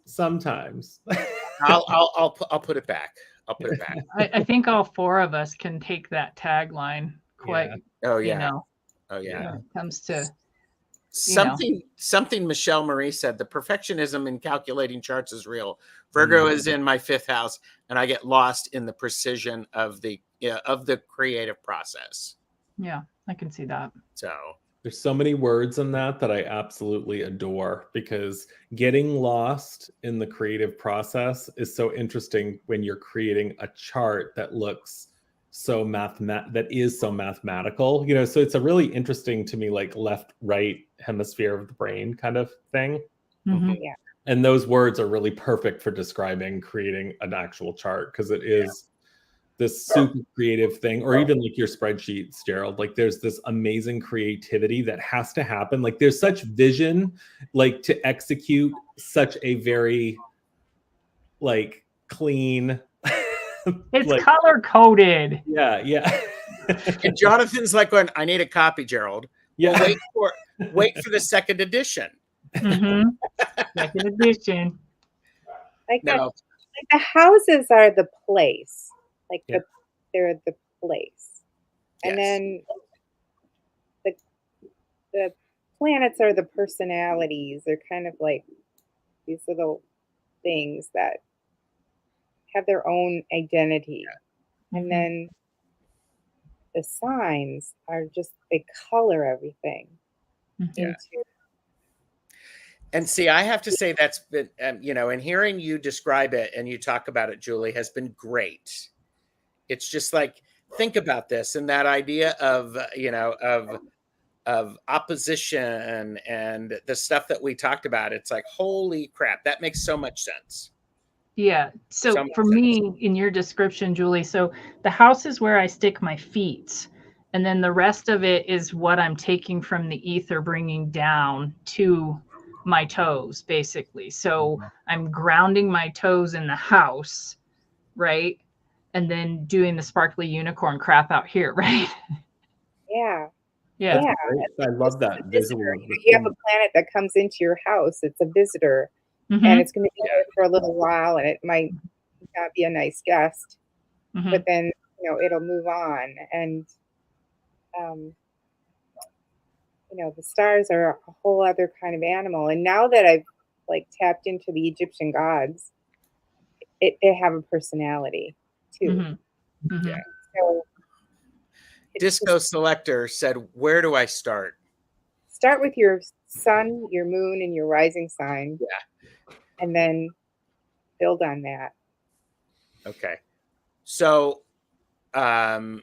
Sometimes. I'll put it back. I'll put it back. I think all four of us can take that tagline quite, Oh you yeah. know, Oh yeah. when it comes to Something Michelle Marie said, the perfectionism in calculating charts is real. Virgo is in my 5th house, and I get lost in the precision of the creative process. Yeah, I can see that. So there's so many words in that I absolutely adore, because getting lost in the creative process is so interesting when you're creating a chart that looks so mathematical, you know. So it's a really interesting to me, like left right hemisphere of the brain kind of thing. Mhm. Yeah. And those words are really perfect for describing creating an actual chart, because it is this super creative thing. Or even like your spreadsheets, Gerald, like there's this amazing creativity that has to happen. Like there's such vision, like to execute such a very like clean It's like, color coded. yeah. and Jonathan's like going, I need a copy, Gerald. Yeah. Well, wait for the 2nd edition. Mm-hmm. Second edition. Like No. like the houses are the place. Like they're the place. And Yes. then the planets are the personalities. They're kind of like these little things that have their own identity. And then the signs are just, they color everything into. And see, I have to say that's been, you know, and hearing you describe it and you talk about it, Julie, has been great. It's just like, think about this and that idea of, you know, of opposition and the stuff that we talked about. It's like, holy crap, that makes so much sense. Yeah. So So much for sense. me, in your description, Julie, so the house is where I stick my feet. And then the rest of it is what I'm taking from the ether, bringing down to my toes, basically. So I'm grounding my toes in the house, right? And then doing the sparkly unicorn crap out here, right? Yeah. Yeah. Yeah. I love that visual. If you have a planet that comes into your house, it's a visitor. Mhm. And it's going to be there for a little while, and it might not be a nice guest, Mhm. but then, you know, it'll move on. And, you know, the stars are a whole other kind of animal. And now that I've like tapped into the Egyptian gods, they have a personality too. Mhm. Mhm. Yeah. So it's Disco just Selector said, where do I start? start with your sun, your moon, and your rising sign. Yeah. And then build on that. Okay. So now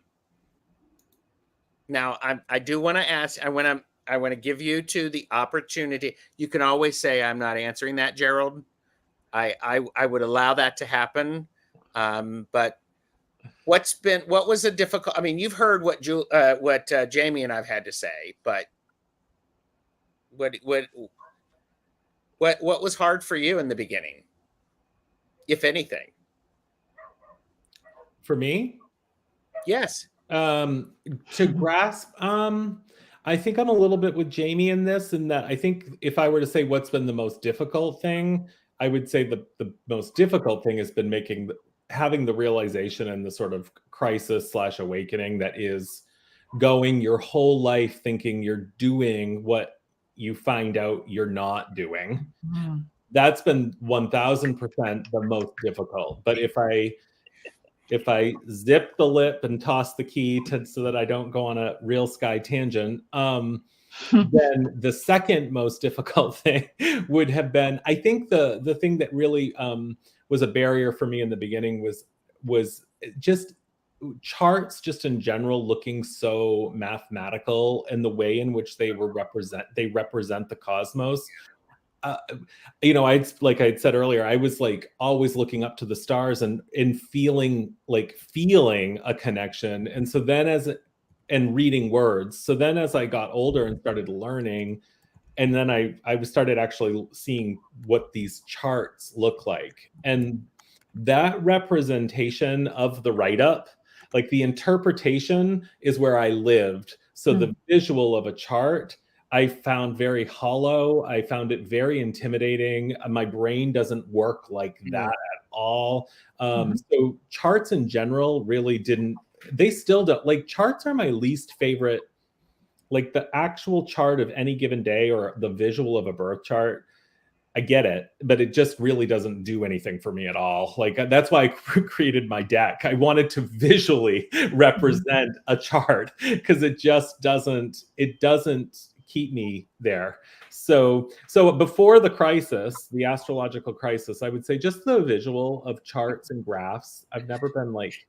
I do want to ask, I want to give you to the opportunity. You can always say I'm not answering that, Gerald. I would allow that to happen. But what was a difficult, I mean, you've heard what Jaime and I've had to say, but what was hard for you in the beginning, if anything? For me? Yes. To grasp, I think I'm a little bit with Jaime in this, in that I think if I were to say what's been the most difficult thing, I would say the most difficult thing has been having the realization and the sort of crisis / awakening that is going your whole life thinking you're doing what you find out you're not doing. Mhm. That's been 1000% the most difficult. But if I zip the lip and toss the key so that I don't go on a real sky tangent, then the second most difficult thing would have been, I think the thing that really was a barrier for me in the beginning was just charts just in general looking so mathematical, and the way in which they represent the cosmos. You know, like I'd said earlier, I was like always looking up to the stars and feeling a connection. And so then and reading words. So then as I got older and started learning, and then I started actually seeing what these charts look like. And that representation of the write-up, like the interpretation is where I lived. So the visual of a chart, I found very hollow. I found it very intimidating. My brain doesn't work like that at all. So charts in general really they still don't, like, charts are my least favorite. Like the actual chart of any given day or the visual of a birth chart, I get it, but it just really doesn't do anything for me at all. Like that's why I created my deck. I wanted to visually represent a chart because it doesn't keep me there. So before the crisis, the astrological crisis, I would say just the visual of charts and graphs, I've never been like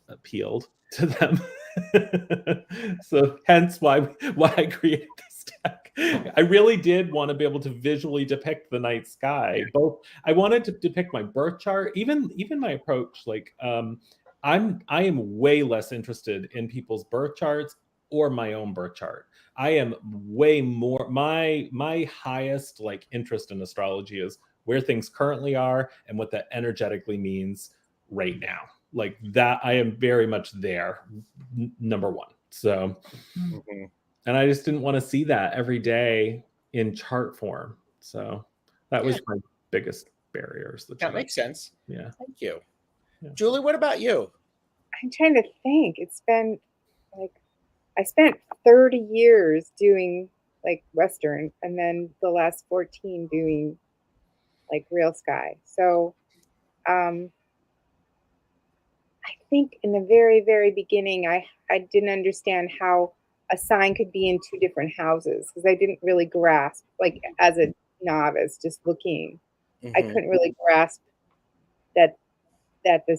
appealed to them. So hence why I created this deck. I really did want to be able to visually depict the night sky. Both I wanted to depict my birth chart, even my approach. Like I am way less interested in people's birth charts or my own birth chart. I am way more, my highest like interest in astrology is where things currently are and what that energetically means right now. Like that, I am very much there, number one. So, and I just didn't want to see that every day in chart form. So that was my biggest barriers. That makes sense. Yeah. Thank you. Yeah. Julie, what about you? I'm trying to think. It's been like, I spent 30 years doing like Western, and then the last 14 doing like real sky. So, I think in the very, very beginning, I didn't understand how a sign could be in two different houses because I didn't really grasp, like as a novice, just looking, I couldn't really grasp that the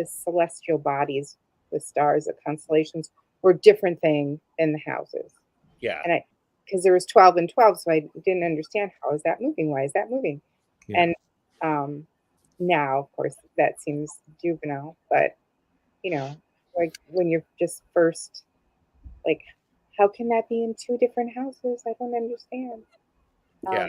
celestial bodies, the stars, the constellations were different thing than the houses. Yeah. And because there was 12 and 12, so I didn't understand how is that moving? Why is that moving? Yeah. And now, of course, that seems juvenile, but you know, like when you're just first, like, how can that be in two different houses? I don't understand. Yeah.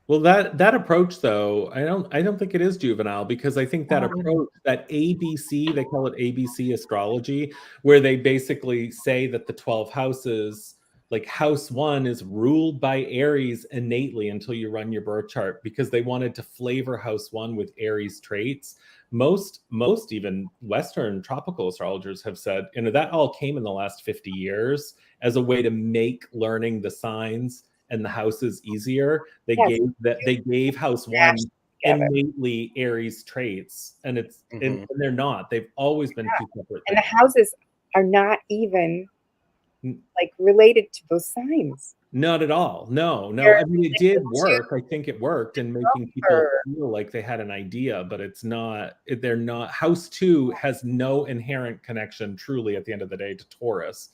Well, that approach though, I don't think it is juvenile, because I think that approach, that ABC, they call it ABC astrology, where they basically say that the 12 houses, like house 1 is ruled by Aries innately until you run your birth chart, because they wanted to flavor house 1 with Aries traits. Most even Western tropical astrologers have said, you know, that all came in the last 50 years as a way to make learning the signs and the houses easier. They gave house 1 innately Aries traits, and and they're not. They've always been two separate things. And the houses are not even like related to those signs. Not at all. No. I mean, it did work. I think it worked in making people feel like they had an idea, but it's not. They're not. House 2 has no inherent connection, truly, at the end of the day, to Taurus,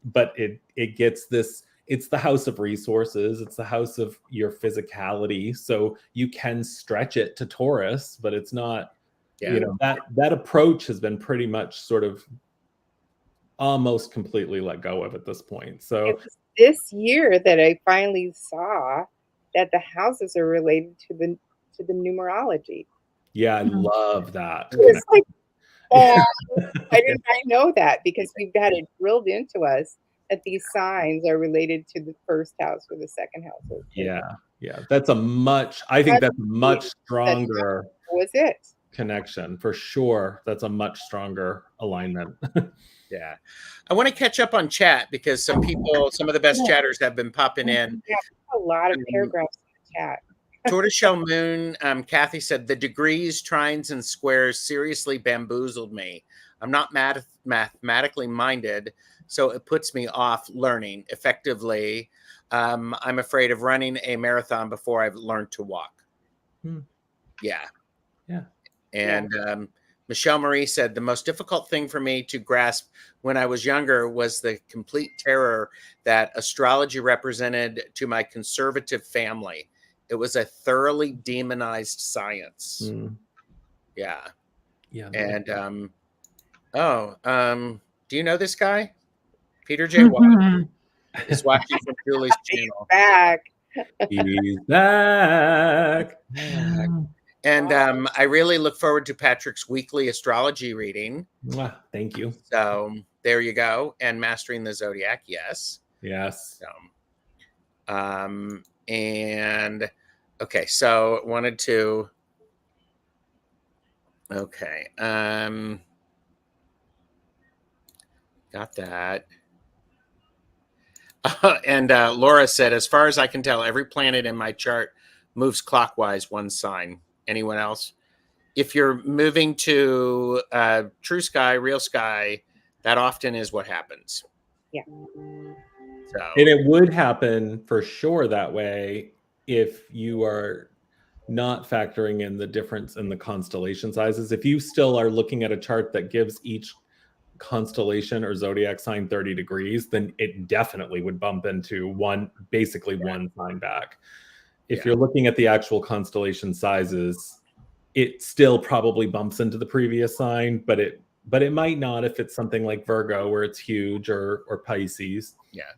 but it gets this. It's the house of resources. It's the house of your physicality. So you can stretch it to Taurus, but it's not. Yeah. You know, that approach has been pretty much sort of almost completely let go of at this point. So it was this year that I finally saw that the houses are related to the numerology. Yeah, I love that. It's like, I didn't know that, because we've had it drilled into us that these signs are related to the first house or the second house. Yeah. That's a much stronger connection for sure. That's a much stronger alignment. Yeah. I want to catch up on chat because some of the best chatters have been popping in. Yeah, a lot of paragraphs in the chat. Tortoiseshell Moon, Kathy said, the degrees, trines, and squares seriously bamboozled me. I'm not mathematically minded, so it puts me off learning effectively. I'm afraid of running a marathon before I've learned to walk. Yeah. Yeah. And Michelle Marie said, the most difficult thing for me to grasp when I was younger was the complete terror that astrology represented to my conservative family. It was a thoroughly demonized science. Yeah. Yeah. And, do you know this guy? Peter J. Watt is watching from Julie's channel. Back. He's back. And I really look forward to Patrick's weekly astrology reading. Mwah, thank you. So there you go. And Mastering the Zodiac, yes. Yes. And okay, so wanted to. Okay. Got that. And Laura said, as far as I can tell, every planet in my chart moves clockwise one sign. Anyone else? If you're moving to true sky, real sky, that often is what happens. Yeah. So, And it would happen for sure that way if you are not factoring in the difference in the constellation sizes. If you still are looking at a chart that gives each constellation or zodiac sign 30 degrees, then it definitely would bump into basically one sign back. If you're looking at the actual constellation sizes, it still probably bumps into the previous sign, but it might not if it's something like Virgo where it's huge, or Pisces. Yeah.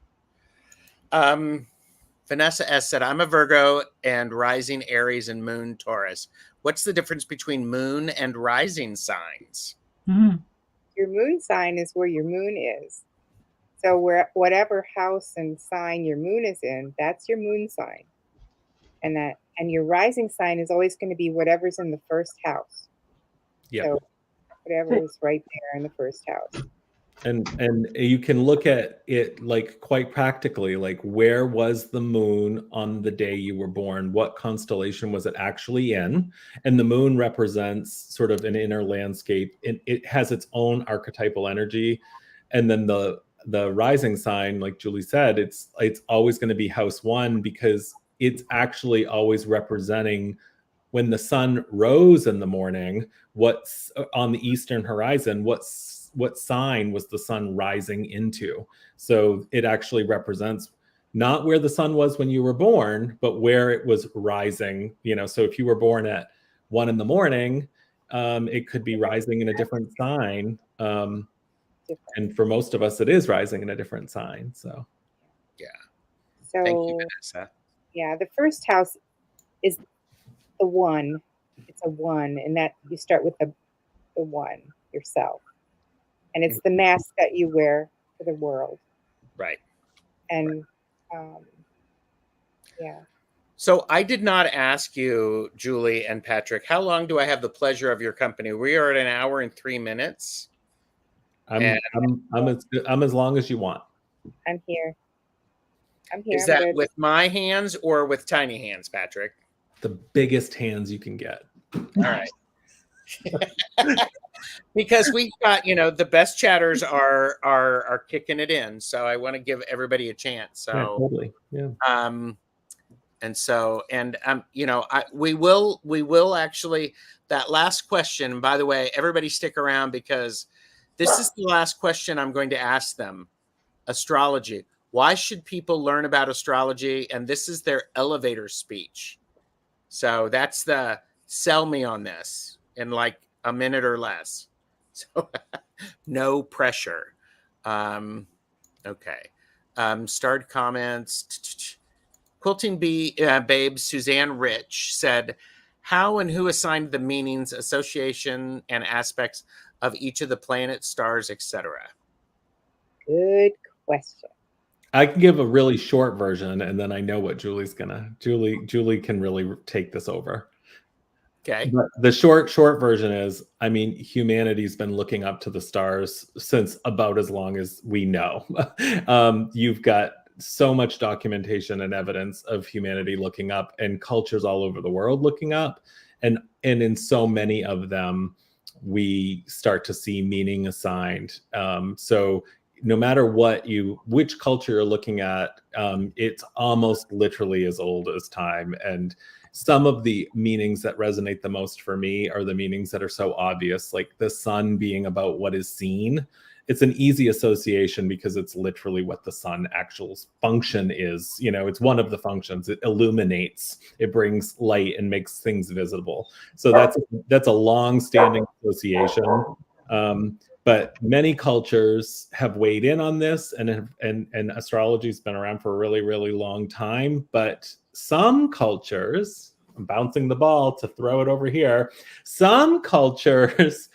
Vanessa S said, I'm a Virgo and rising Aries and moon Taurus. What's the difference between moon and rising signs? Your moon sign is where your moon is. So whatever house and sign your moon is in, that's your moon sign. And your rising sign is always going to be whatever's in the first house. Yeah. So whatever is right there in the first house. And you can look at it like quite practically, like where was the moon on the day you were born? What constellation was it actually in? And the moon represents sort of an inner landscape. It has its own archetypal energy. And then the rising sign, like Julie said, it's always going to be house one, because it's actually always representing when the sun rose in the morning, what's on the eastern horizon, what sign was the sun rising into. So it actually represents not where the sun was when you were born, but where it was rising. So if you were born at 1 a.m, it could be rising in a different sign. And for most of us, it is rising in a different sign. So, yeah. So, thank you, Vanessa. Yeah, the first house is the one. It's a one, and that you start with the one yourself. And it's the mask that you wear for the world. Right. And yeah. So I did not ask you, Julie and Patrick, how long do I have the pleasure of your company? We are at 1 hour and 3 minutes. I'm as long as you want. I'm here. Is that with my hands or with tiny hands, Patrick? The biggest hands you can get. All right. Because we got, the best chatters are kicking it in. So I want to give everybody a chance. So yeah, totally. Yeah. We will actually, that last question, by the way, everybody stick around, because this is the last question I'm going to ask them. Astrology. Why should people learn about astrology? And this is their elevator speech. So that's the sell me on this in like a minute or less. So no pressure. Okay. Starred comments. Quilting Babe Suzanne Rich said, how and who assigned the meanings, association, and aspects of each of the planets, stars, etc.? Good question. I can give a really short version, and then I know what Julie's gonna. Julie can really take this over. Okay. But the short version is, humanity's been looking up to the stars since about as long as we know. You've got so much documentation and evidence of humanity looking up, and cultures all over the world looking up, and in so many of them, we start to see meaning assigned. So no matter which culture you're looking at, it's almost literally as old as time. And some of the meanings that resonate the most for me are the meanings that are so obvious, like the sun being about what is seen. It's an easy association because it's literally what the sun actual function is. It's one of the functions. It illuminates, it brings light and makes things visible. So that's a long-standing association. But many cultures have weighed in on this, and astrology's been around for a really, really long time. But some cultures, I'm bouncing the ball to throw it over here, some cultures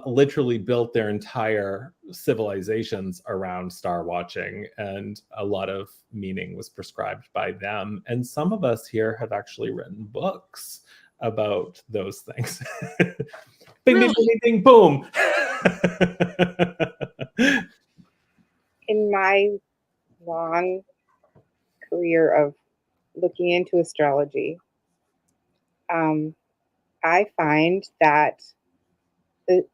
literally built their entire civilizations around star watching, and a lot of meaning was prescribed by them. And some of us here have actually written books about those things. Bing, Really? bing, bing, bing, boom. In my long career of looking into astrology, I find that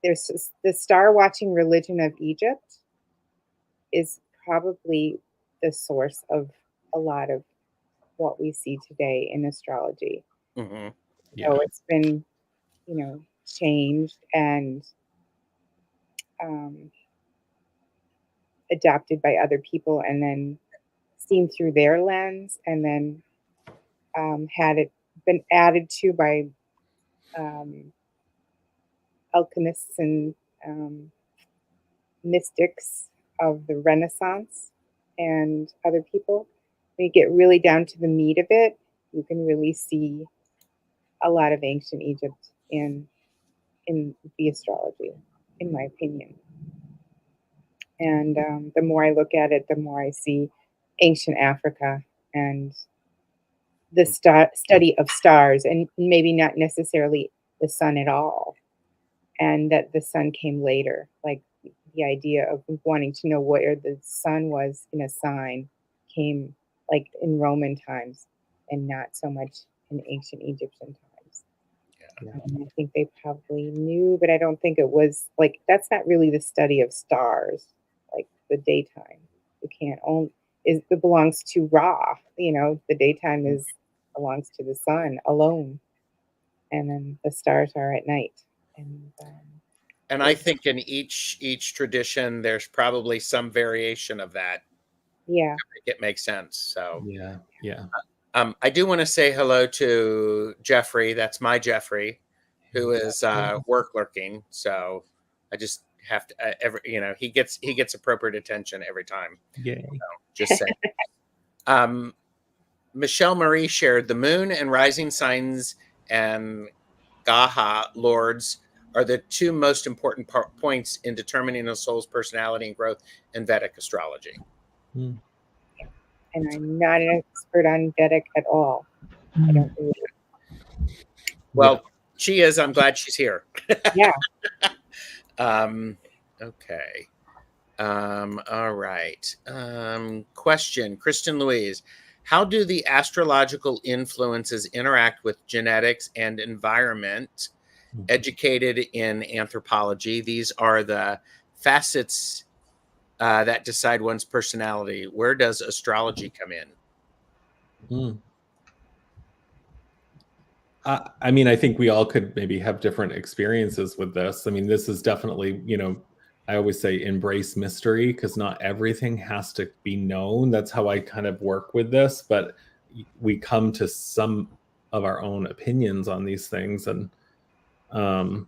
there's the star watching religion of Egypt is probably the source of a lot of what we see today in astrology. Mm-hmm. Yeah. So it's been, changed and adapted by other people, and then seen through their lens, and then had it been added to by alchemists and mystics of the Renaissance and other people. When you get really down to the meat of it, you can really see a lot of ancient Egypt in the astrology, in my opinion. And the more I look at it, the more I see ancient Africa and the study of stars, and maybe not necessarily the sun at all, and that the sun came later. Like the idea of wanting to know where the sun was in a sign came like in Roman times, and not so much in ancient Egyptian times. Yeah. I think they probably knew, but I don't think it was like, that's not really the study of stars, like the daytime. You can't own it belongs to Ra. The daytime belongs to the sun alone, and then the stars are at night. And I think in each tradition, there's probably some variation of that. Yeah. It makes sense. So Yeah. I do want to say hello to Jeffrey. That's my Jeffrey, who is work lurking. So I just have to he gets appropriate attention every time. Yay. So, just saying. Michelle Marie shared the moon and rising signs and Gaha lords are the two most important points in determining a soul's personality and growth in Vedic astrology. And I'm not an expert on Vedic at all. I don't do it. Well, she is. I'm glad she's here. Yeah. Okay. All right. Question, Kristen Louise. How do the astrological influences interact with genetics and environment? Educated in anthropology, these are the facets that decide one's personality. Where does astrology come in? I mean, I think we all could maybe have different experiences with this. I mean, this is definitely, I always say embrace mystery, because not everything has to be known. That's how I kind of work with this, but we come to some of our own opinions on these things. And I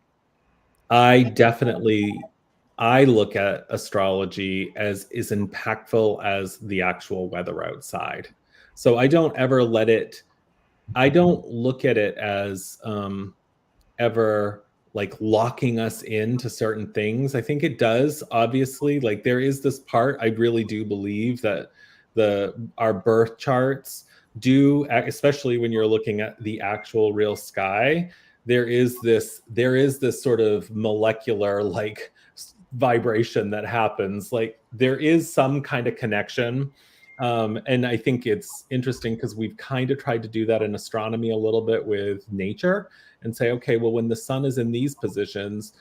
look at astrology as impactful as the actual weather outside. So I don't look at it as ever like locking us into certain things. I think it does, obviously. Like there is this part, I really do believe that our birth charts do, especially when you're looking at the actual real sky, there is this sort of molecular like vibration that happens. Like there is some kind of connection. And I think it's interesting because we've kind of tried to do that in astronomy a little bit with nature and say, okay, well, when the sun is in these positions,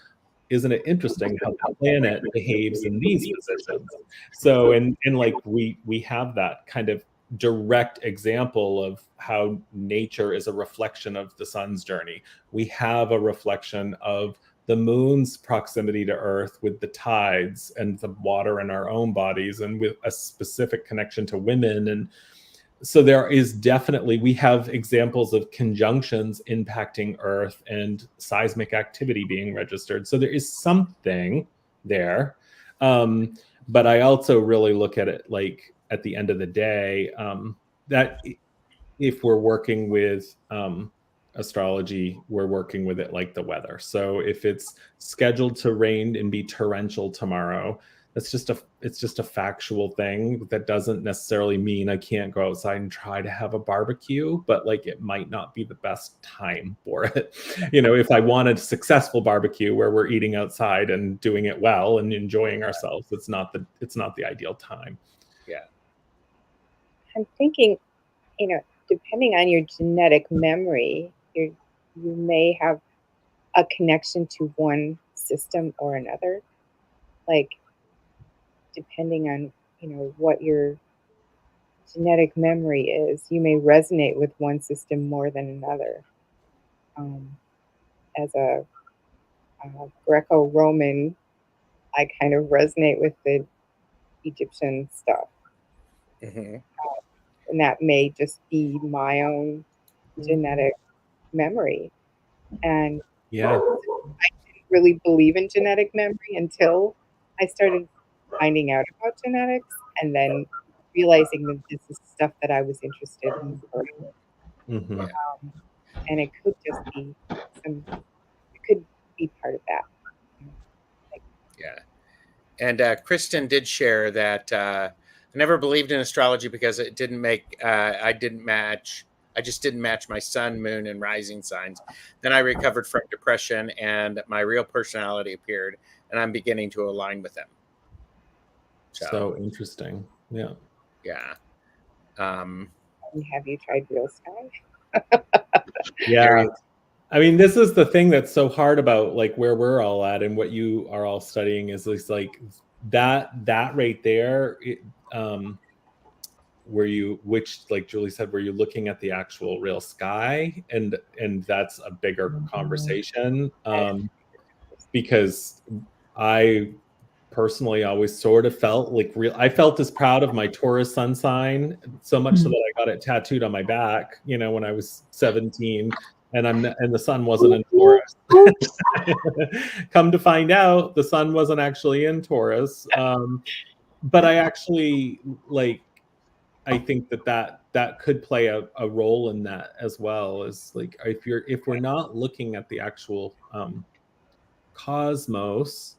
isn't it interesting how the planet behaves in these positions? So, and like we have that kind of direct example of how nature is a reflection of the sun's journey. We have a reflection of the moon's proximity to Earth with the tides and the water in our own bodies, and with a specific connection to women. And so there is definitely, we have examples of conjunctions impacting Earth and seismic activity being registered. So there is something there. But I also really look at it like, at the end of the day, that if we're working with astrology, we're working with it like the weather. So if it's scheduled to rain and be torrential tomorrow, it's just a factual thing. That doesn't necessarily mean I can't go outside and try to have a barbecue, but like it might not be the best time for it. You know, if I want a successful barbecue where we're eating outside and doing it well and enjoying ourselves, it's not the ideal time. Yeah. I'm thinking, you know, depending on your genetic memory, you may have a connection to one system or another. Like, depending on, you know, what your genetic memory is, you may resonate with one system more than another. As a Greco-Roman, I kind of resonate with the Egyptian stuff. Mm-hmm. And that may just be my own genetic memory. And Yeah. I didn't really believe in genetic memory until I started finding out about genetics, and then realizing that this is stuff that I was interested in. Mm-hmm. And it could just be it could be part of that. Yeah. And Kristen did share that I never believed in astrology because it didn't make, I just didn't match my sun, moon, and rising signs. Then I recovered from depression and my real personality appeared, and I'm beginning to align with them. So interesting. Yeah. Yeah. Have you tried Real Sky? Yeah. I mean, this is the thing that's so hard about like where we're all at and what you are all studying is like that right there, where you, which like Julie said, where you're looking at the actual real sky, and that's a bigger conversation, because I personally always sort of felt like I felt as proud of my Taurus sun sign, so much so that I got it tattooed on my back, you know, when I was 17, and the sun wasn't in Taurus. Come to find out, the sun wasn't actually in Taurus. But I actually like, I think that could play a role in that as well, as like if we're not looking at the actual cosmos,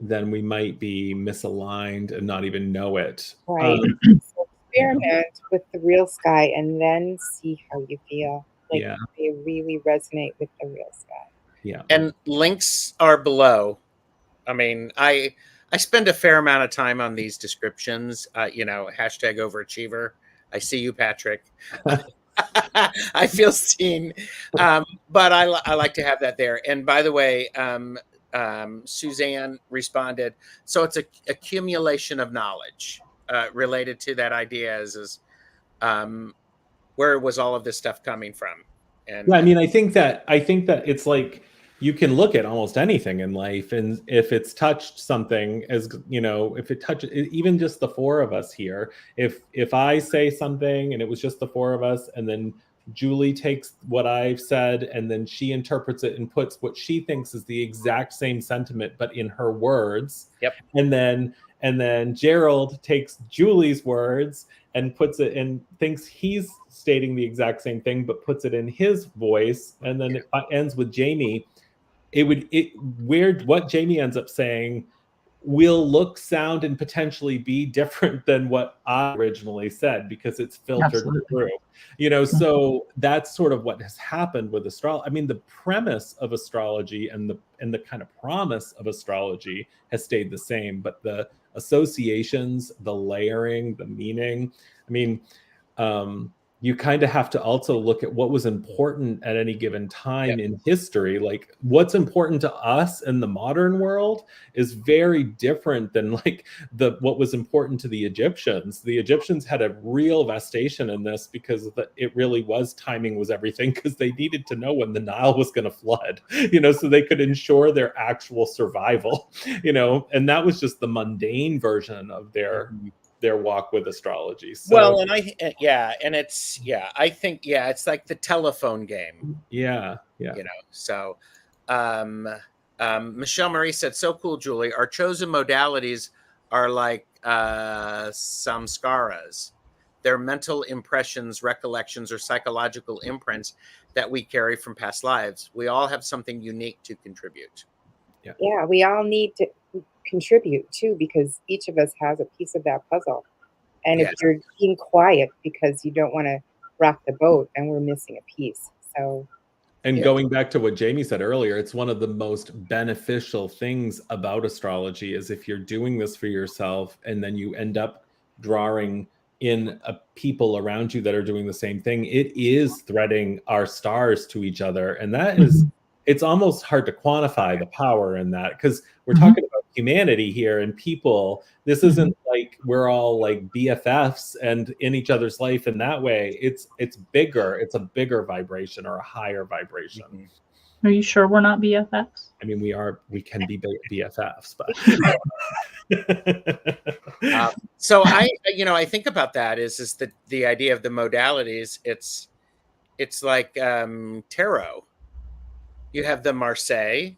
then we might be misaligned and not even know it. Right. So experiment with the real sky and then see how you feel. Like, Yeah. you really resonate with the real sky. Yeah. And links are below. I mean, I spend a fair amount of time on these descriptions, you know, hashtag overachiever. I see you, Patrick. I feel seen. But I like to have that there. And by the way, Suzanne responded, so it's a accumulation of knowledge related to that idea is where was all of this stuff coming from? And yeah, I mean, I think that it's like you can look at almost anything in life, and if it's touched something, as you know, if it touches even just the four of us here, if I say something and it was just the four of us, and then Julie takes what I've said and then she interprets it and puts what she thinks is the exact same sentiment but in her words. Yep. And then Gerald takes Julie's words and puts it in, thinks he's stating the exact same thing but puts it in his voice, and then it ends with Jaime. What Jaime ends up saying will look, sound, and potentially be different than what I originally said because it's filtered through. You know, so that's sort of what has happened with astrology. I mean, the premise of astrology and the kind of promise of astrology has stayed the same, but the associations, the layering, the meaning. I mean, you kind of have to also look at what was important at any given time Yep. in history. Like what's important to us in the modern world is very different than like what was important to the Egyptians. The Egyptians had a real vestation in this because it really was, timing was everything, because they needed to know when the Nile was going to flood, you know, so they could ensure their actual survival, you know, and that was just the mundane version of their walk with astrology. So Well, and I think it's like the telephone game. yeah. You know, so Michelle Marie said, so cool, Julie. Our chosen modalities are like samskaras. They're mental impressions, recollections, or psychological imprints that we carry from past lives. We all have something unique to contribute. Yeah, we all need to contribute too, because each of us has a piece of that puzzle. And if you're being quiet because you don't want to rock the boat, then we're missing a piece. So, and going back to what Jaime said earlier, it's one of the most beneficial things about astrology is if you're doing this for yourself and then you end up drawing in people around you that are doing the same thing, it is threading our stars to each other. And that is, it's almost hard to quantify the power in that, because we're talking about humanity here and people. This isn't like we're all like BFFs and in each other's life in that way. It's bigger. It's a bigger vibration or a higher vibration. Are you sure we're not BFFs? I mean, we can be BFFs, but so I think about that is the idea of the modalities. It's like tarot. You have the Marseille,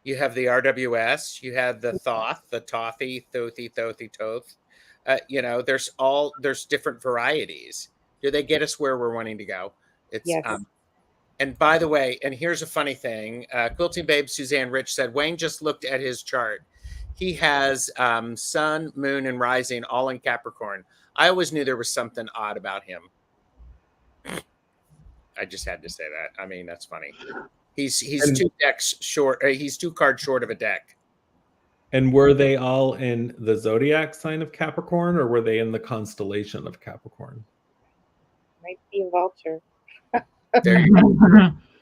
you have the RWS, you have the Thoth, the Tothy, Thothi, Thoth. You know, there's different varieties. Do they get us where we're wanting to go? It's and by the way, and here's a funny thing. Quilting Babe Suzanne Rich said, Wayne just looked at his chart. He has sun, moon, and rising all in Capricorn. I always knew there was something odd about him. I just had to say that. I mean, that's funny. He's 2 decks short. He's 2 cards short of a deck. And were they all in the zodiac sign of Capricorn, or were they in the constellation of Capricorn? Might be a vulture. There you go.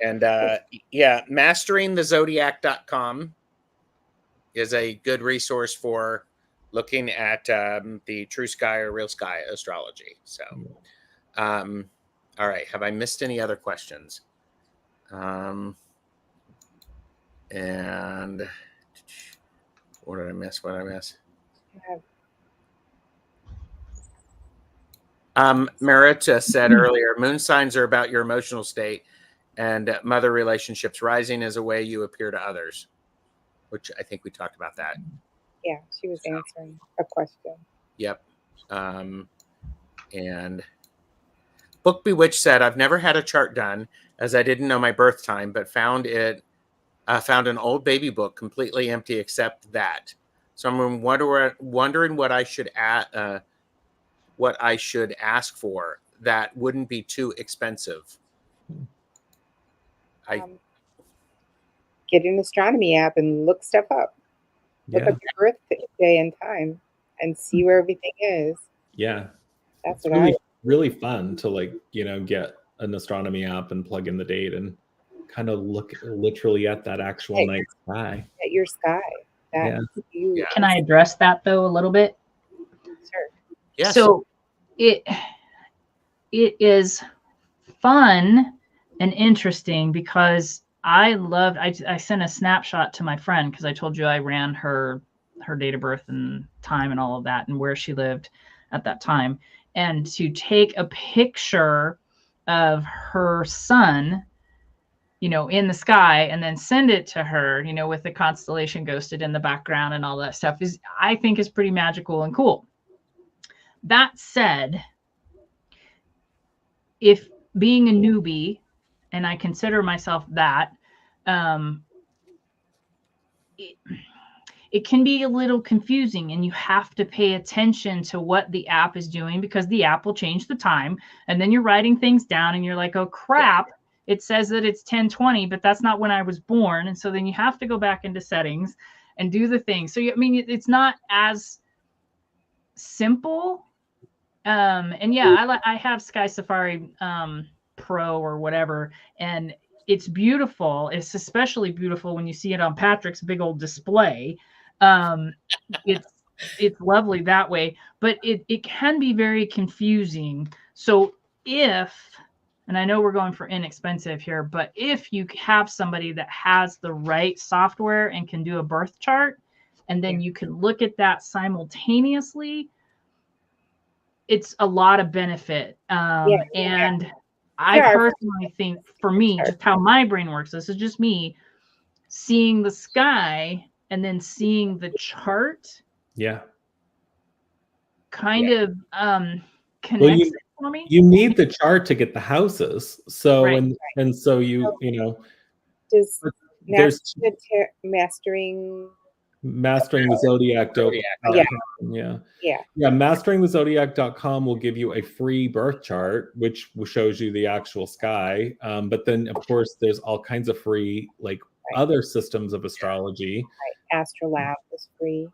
And masteringthezodiac.com is a good resource for looking at the true sky or real sky astrology. So, all right. Have I missed any other questions? And what did I miss? Marita said earlier, moon signs are about your emotional state, and mother relationships. Rising is a way you appear to others, which I think we talked about that. Yeah, she was answering a question. Yep. And Book Bewitched said, I've never had a chart done as I didn't know my birth time, but found an old baby book completely empty except that. So I'm wondering what I should ask for that wouldn't be too expensive. Get an astronomy app and look stuff up. Look up your birthday and time and see where everything is. Yeah. That's it's really fun to get an astronomy app and plug in the date and kind of look literally at that actual night sky. At your sky. Can I address that though a little bit? Sure. Yes. So it is fun and interesting because I sent a snapshot to my friend because I told you I ran her date of birth and time and all of that and where she lived at that time. And to take a picture of her sun, in the sky and then send it to her, with the constellation ghosted in the background and all that stuff I think is pretty magical and cool. That said, if being a newbie, and I consider myself that, it can be a little confusing and you have to pay attention to what the app is doing because the app will change the time. And then you're writing things down and you're like, oh crap, it says that it's 10:20, but that's not when I was born. And so then you have to go back into settings and do the thing. So, it's not as simple And yeah, I have Sky Safari Pro or whatever, and it's beautiful. It's especially beautiful when you see it on Patrick's big old display. It's lovely that way, but it can be very confusing. So and I know we're going for inexpensive here, but if you have somebody that has the right software and can do a birth chart, and then you can look at that simultaneously, it's a lot of benefit. And I personally think, for me, just how my brain works, this is just me, seeing the sky and then seeing the chart kind of connects it for me. You need the chart to get the houses. So and so you know, does there's mastering the zodiac.com. Mastering the zodiac.com will give you a free birth chart, which shows you the actual sky. But then of course there's all kinds of free, like other systems of astrology. Astrolab is free.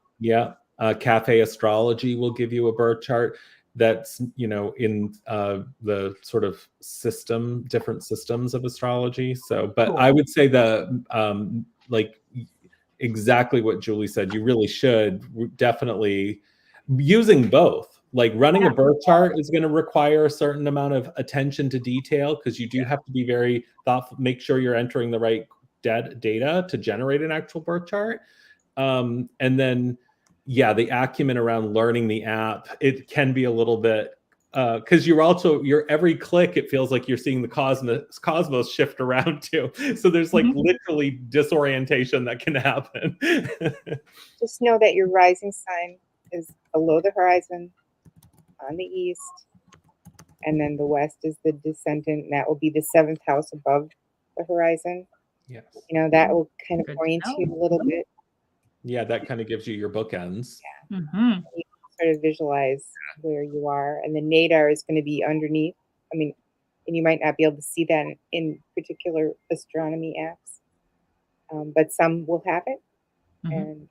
Cafe Astrology will give you a birth chart that's, you know, in the sort of different systems of astrology. So, but I would say like exactly what Julie said, you really should definitely using both. Like running a birth chart is going to require a certain amount of attention to detail, because you do have to be very thoughtful, make sure you're entering the right data to generate an actual birth chart. And then the acumen around learning the app, it can be a little bit because you're every click, it feels like you're seeing the cosmos shift around too. So there's like literally disorientation that can happen. Just know that your rising sign is below the horizon on the east, and then the west is the descendant, and that will be the 7th house above the horizon. Yes. You know, that will kind of orient you a little bit. Yeah, that kind of gives you your bookends. You sort of visualize where you are, and the nadir is going to be underneath. I mean, and you might not be able to see that in particular astronomy apps, but some will have it. And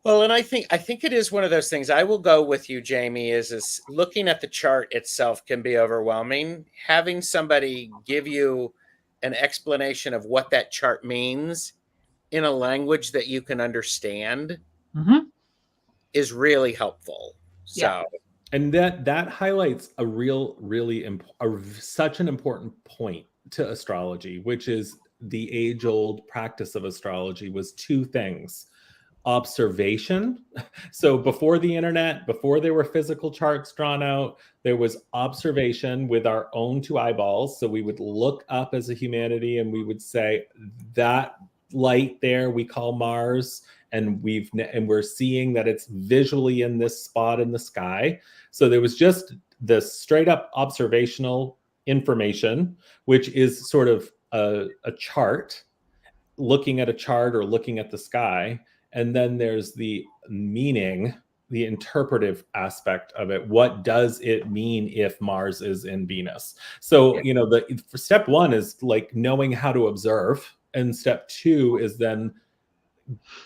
well, and I think it is one of those things. I will go with you, Jaime. Is looking at the chart itself can be overwhelming. Having somebody give you an explanation of what that chart means in a language that you can understand is really helpful. So, and that highlights a such an important point to astrology, which is the age-old practice of astrology was 2 things: observation. So before the internet, before there were physical charts drawn out, there was observation with our own 2 eyeballs. So we would look up as a humanity and we would say, that light there we call Mars, and we're seeing that it's visually in this spot in the sky. So there was just the straight up observational information, which is sort of a chart, looking at a chart or looking at the sky. And then there's the meaning, the interpretive aspect of it. What does it mean if Mars is in Venus? So, you know, for step 1 is like knowing how to observe. And step 2 is then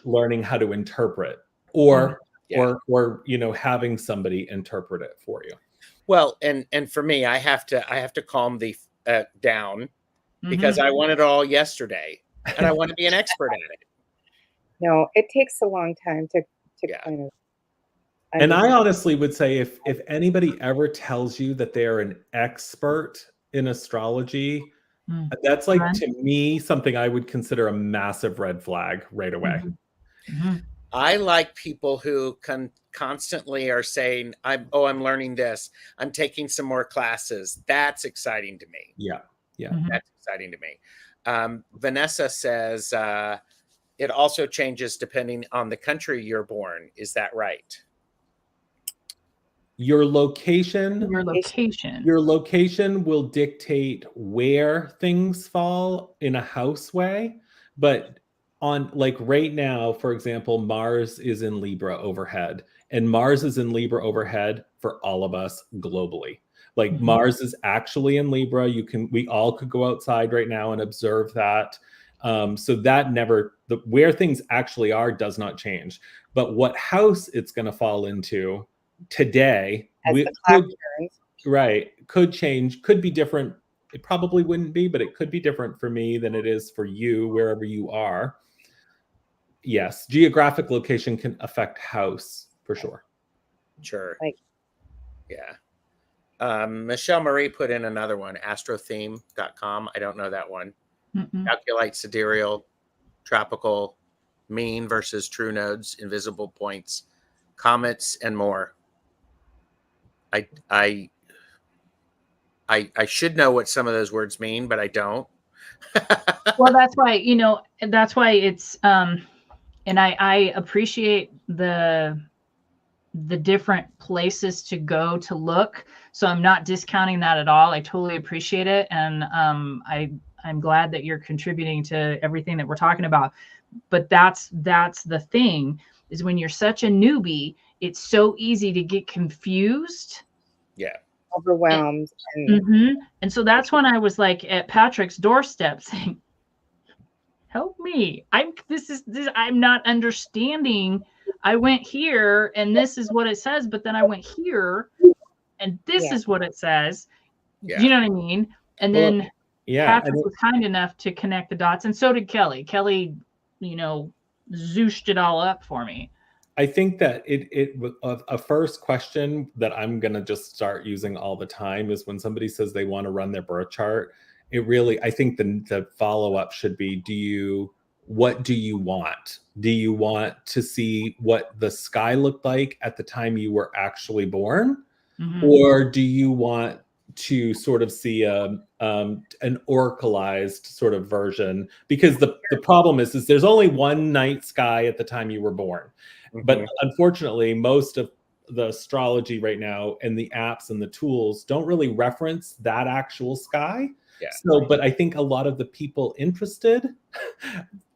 learning how to interpret or, you know, having somebody interpret it for you. Well, and for me, I have to calm the down because I want it all yesterday and I want to be an expert at it. No, it takes a long time to kind of. And I honestly would say if anybody ever tells you that they are an expert in astrology, that's like, to me, something I would consider a massive red flag right away. I like people who constantly are saying, I'm learning this. I'm taking some more classes. That's exciting to me. Yeah. That's exciting to me. Vanessa says, it also changes depending on the country you're born. Is that right? Your location will dictate where things fall in a house way. But on, like, right now, for example, Mars is in Libra overhead, and Mars is in Libra overhead for all of us globally. Like Mars is actually in Libra. We all could go outside right now and observe that. So that where things actually are does not change. But what house it's going to fall into today as we the clock could, turns. right, could change, could be different. It probably wouldn't be, but it could be different for me than it is for you, wherever you are. Yes, geographic location can affect house for sure. Sure. Like, yeah. Michelle Marie put in another one, astrotheme.com. I don't know that one. Calculate sidereal, tropical, mean versus true nodes, invisible points, comets, and more. I should know what some of those words mean, but I don't. Well, that's why, that's why it's and I appreciate the different places to go to look. So I'm not discounting that at all. I totally appreciate it. And I'm glad that you're contributing to everything that we're talking about. But that's the thing, is when you're such a newbie, it's so easy to get confused. Yeah. overwhelmed. And And so that's when I was like at Patrick's doorstep saying, help me. I'm not understanding. I went here and this is what it says, but then I went here and this is what it says. Yeah. Do you know what I mean? And Well, then yeah, Patrick was kind enough to connect the dots, and so did Kelly. Kelly, zooshed it all up for me. I think that a first question that I'm going to just start using all the time is when somebody says they want to run their birth chart. I think the follow-up should be, what do you want? Do you want to see what the sky looked like at the time you were actually born? Or do you want to sort of see an oracleized sort of version? Because the problem is there's only one night sky at the time you were born. But unfortunately, most of the astrology right now and the apps and the tools don't really reference that actual sky. Yeah. So, but I think a lot of the people interested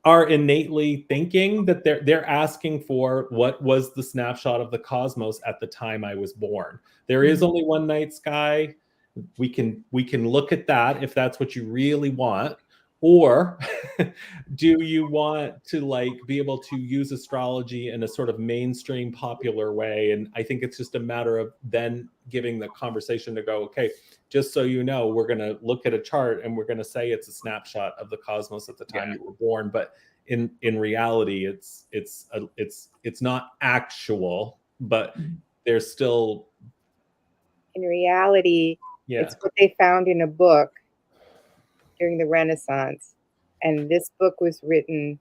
are innately thinking that they're asking for what was the snapshot of the cosmos at the time I was born. There is only one night sky. We can look at that if that's what you really want. Or do you want to be able to use astrology in a sort of mainstream popular way? And I think it's just a matter of then giving the conversation to go, okay, just so you know, we're going to look at a chart and we're going to say it's a snapshot of the cosmos at the time you were born. But in reality, it's not actual, but there's still. in reality, it's what they found in a book during the Renaissance. And this book was written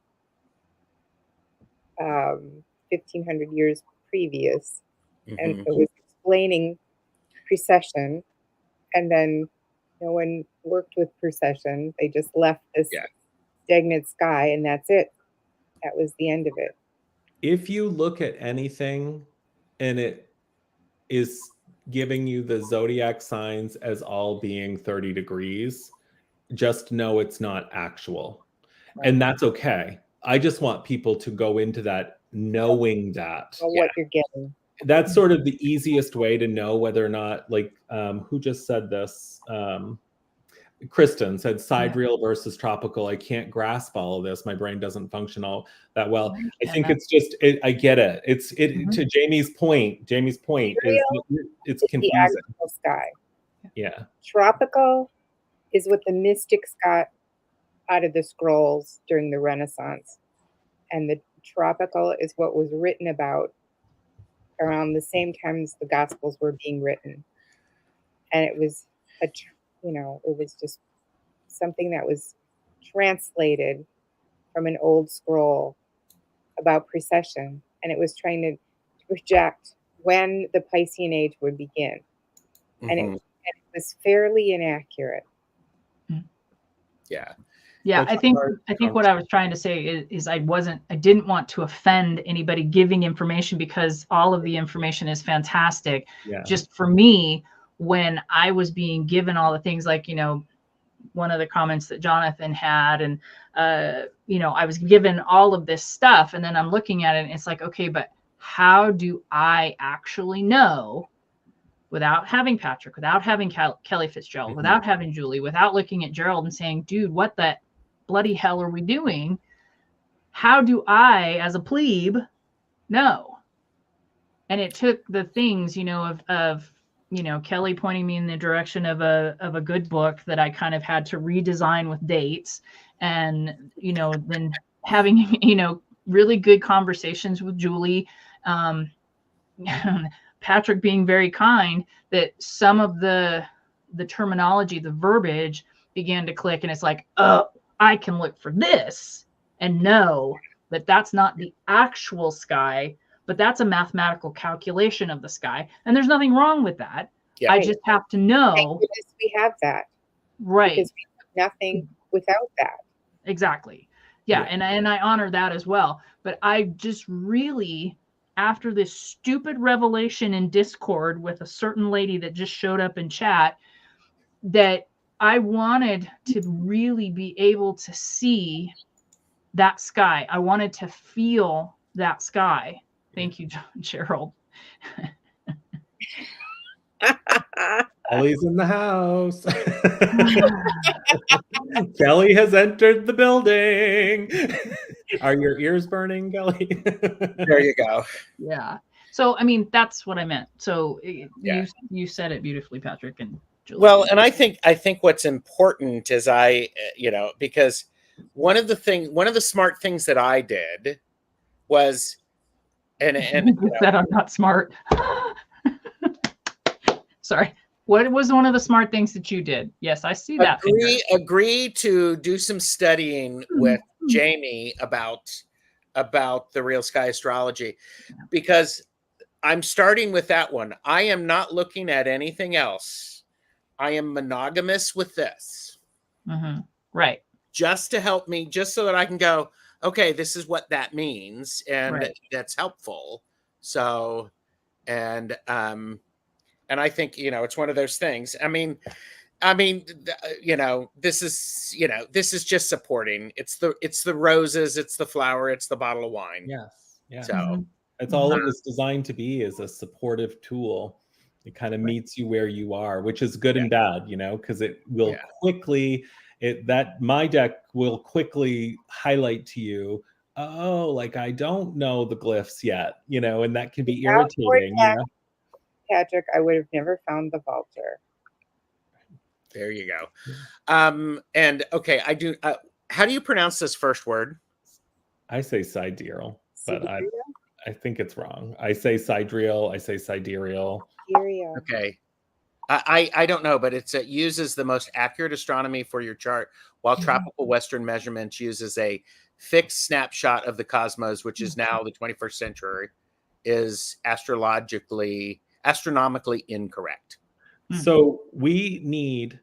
1,500 years previous. And it was explaining precession. And then no one worked with precession. They just left this stagnant sky, and that's it. That was the end of it. If you look at anything and it is giving you the zodiac signs as all being 30 degrees, just know it's not actual. And that's okay. I just want people to go into that knowing that. What you're getting. That's sort of the easiest way to know whether or not, who just said this? Kristen said sidereal versus tropical. I can't grasp all of this. My brain doesn't function all that well. I think it's just, I get it. To Jamie's point is it's confusing. The actual sky. Yeah. Tropical is what the mystics got out of the scrolls during the Renaissance. And the tropical is what was written about around the same time as the Gospels were being written. And it was it was just something that was translated from an old scroll about precession. And it was trying to project when the Piscean age would begin. And it was fairly inaccurate. Yeah, I think what I was trying to say is I didn't want to offend anybody giving information, because all of the information is fantastic. Just for me, when I was being given all the things, one of the comments that Jonathan had, and I was given all of this stuff, and then I'm looking at it and it's like, okay, but how do I actually know, without having Patrick, without having Kelly Fitzgerald, without having Julie, without looking at Gerald and saying, dude, what the bloody hell are we doing? How do I, as a plebe, know? And it took the things, of Kelly pointing me in the direction of a good book that I kind of had to redesign with dates, and then having really good conversations with Julie, Patrick being very kind, that some of the terminology, the verbiage began to click, and it's like, oh, I can look for this and know that that's not the actual sky, but that's a mathematical calculation of the sky. And there's nothing wrong with that. Yeah. I just have to know. Thank goodness we have that. Right. Because we have nothing without that. Exactly. Yeah. And I honor that as well. But I just really, after this stupid revelation in Discord with a certain lady that just showed up in chat, that I wanted to really be able to see that sky. I wanted to feel that sky. Thank you, Gerald. Kelly's in the house. Kelly has entered the building. Are your ears burning, Kelly? There you go. Yeah. So, I mean, that's what I meant. So you said it beautifully, Patrick and Julie. Well, and I think what's important is because one of the smart things that I did was, and that I'm not smart. Sorry. What was one of the smart things that you did? Yes, I see that. Agree to do some studying with Jaime about the Real Sky Astrology, because I'm starting with that one. I am not looking at anything else. I am monogamous with this. Mm-hmm. Right. Just to help me, just so that I can go, okay, this is what that means. And that's helpful. So, and I think, it's one of those things. I mean, this is just supporting. It's the roses, it's the flower, it's the bottle of wine. Yes. Yeah. So that's all it was designed to be, is a supportive tool. It kind of meets you where you are, which is good and bad, because it will quickly, my deck will quickly highlight to you, oh, like, I don't know the glyphs yet, and that can be irritating. Patrick, I would have never found the vulture. There you go. And okay, I do. How do you pronounce this first word? I say sidereal, but I think it's wrong. I say sidereal. I say sidereal. Okay. I don't know, but it uses the most accurate astronomy for your chart, while Tropical Western Measurements uses a fixed snapshot of the cosmos, which is now the 21st century, is astronomically incorrect. So we need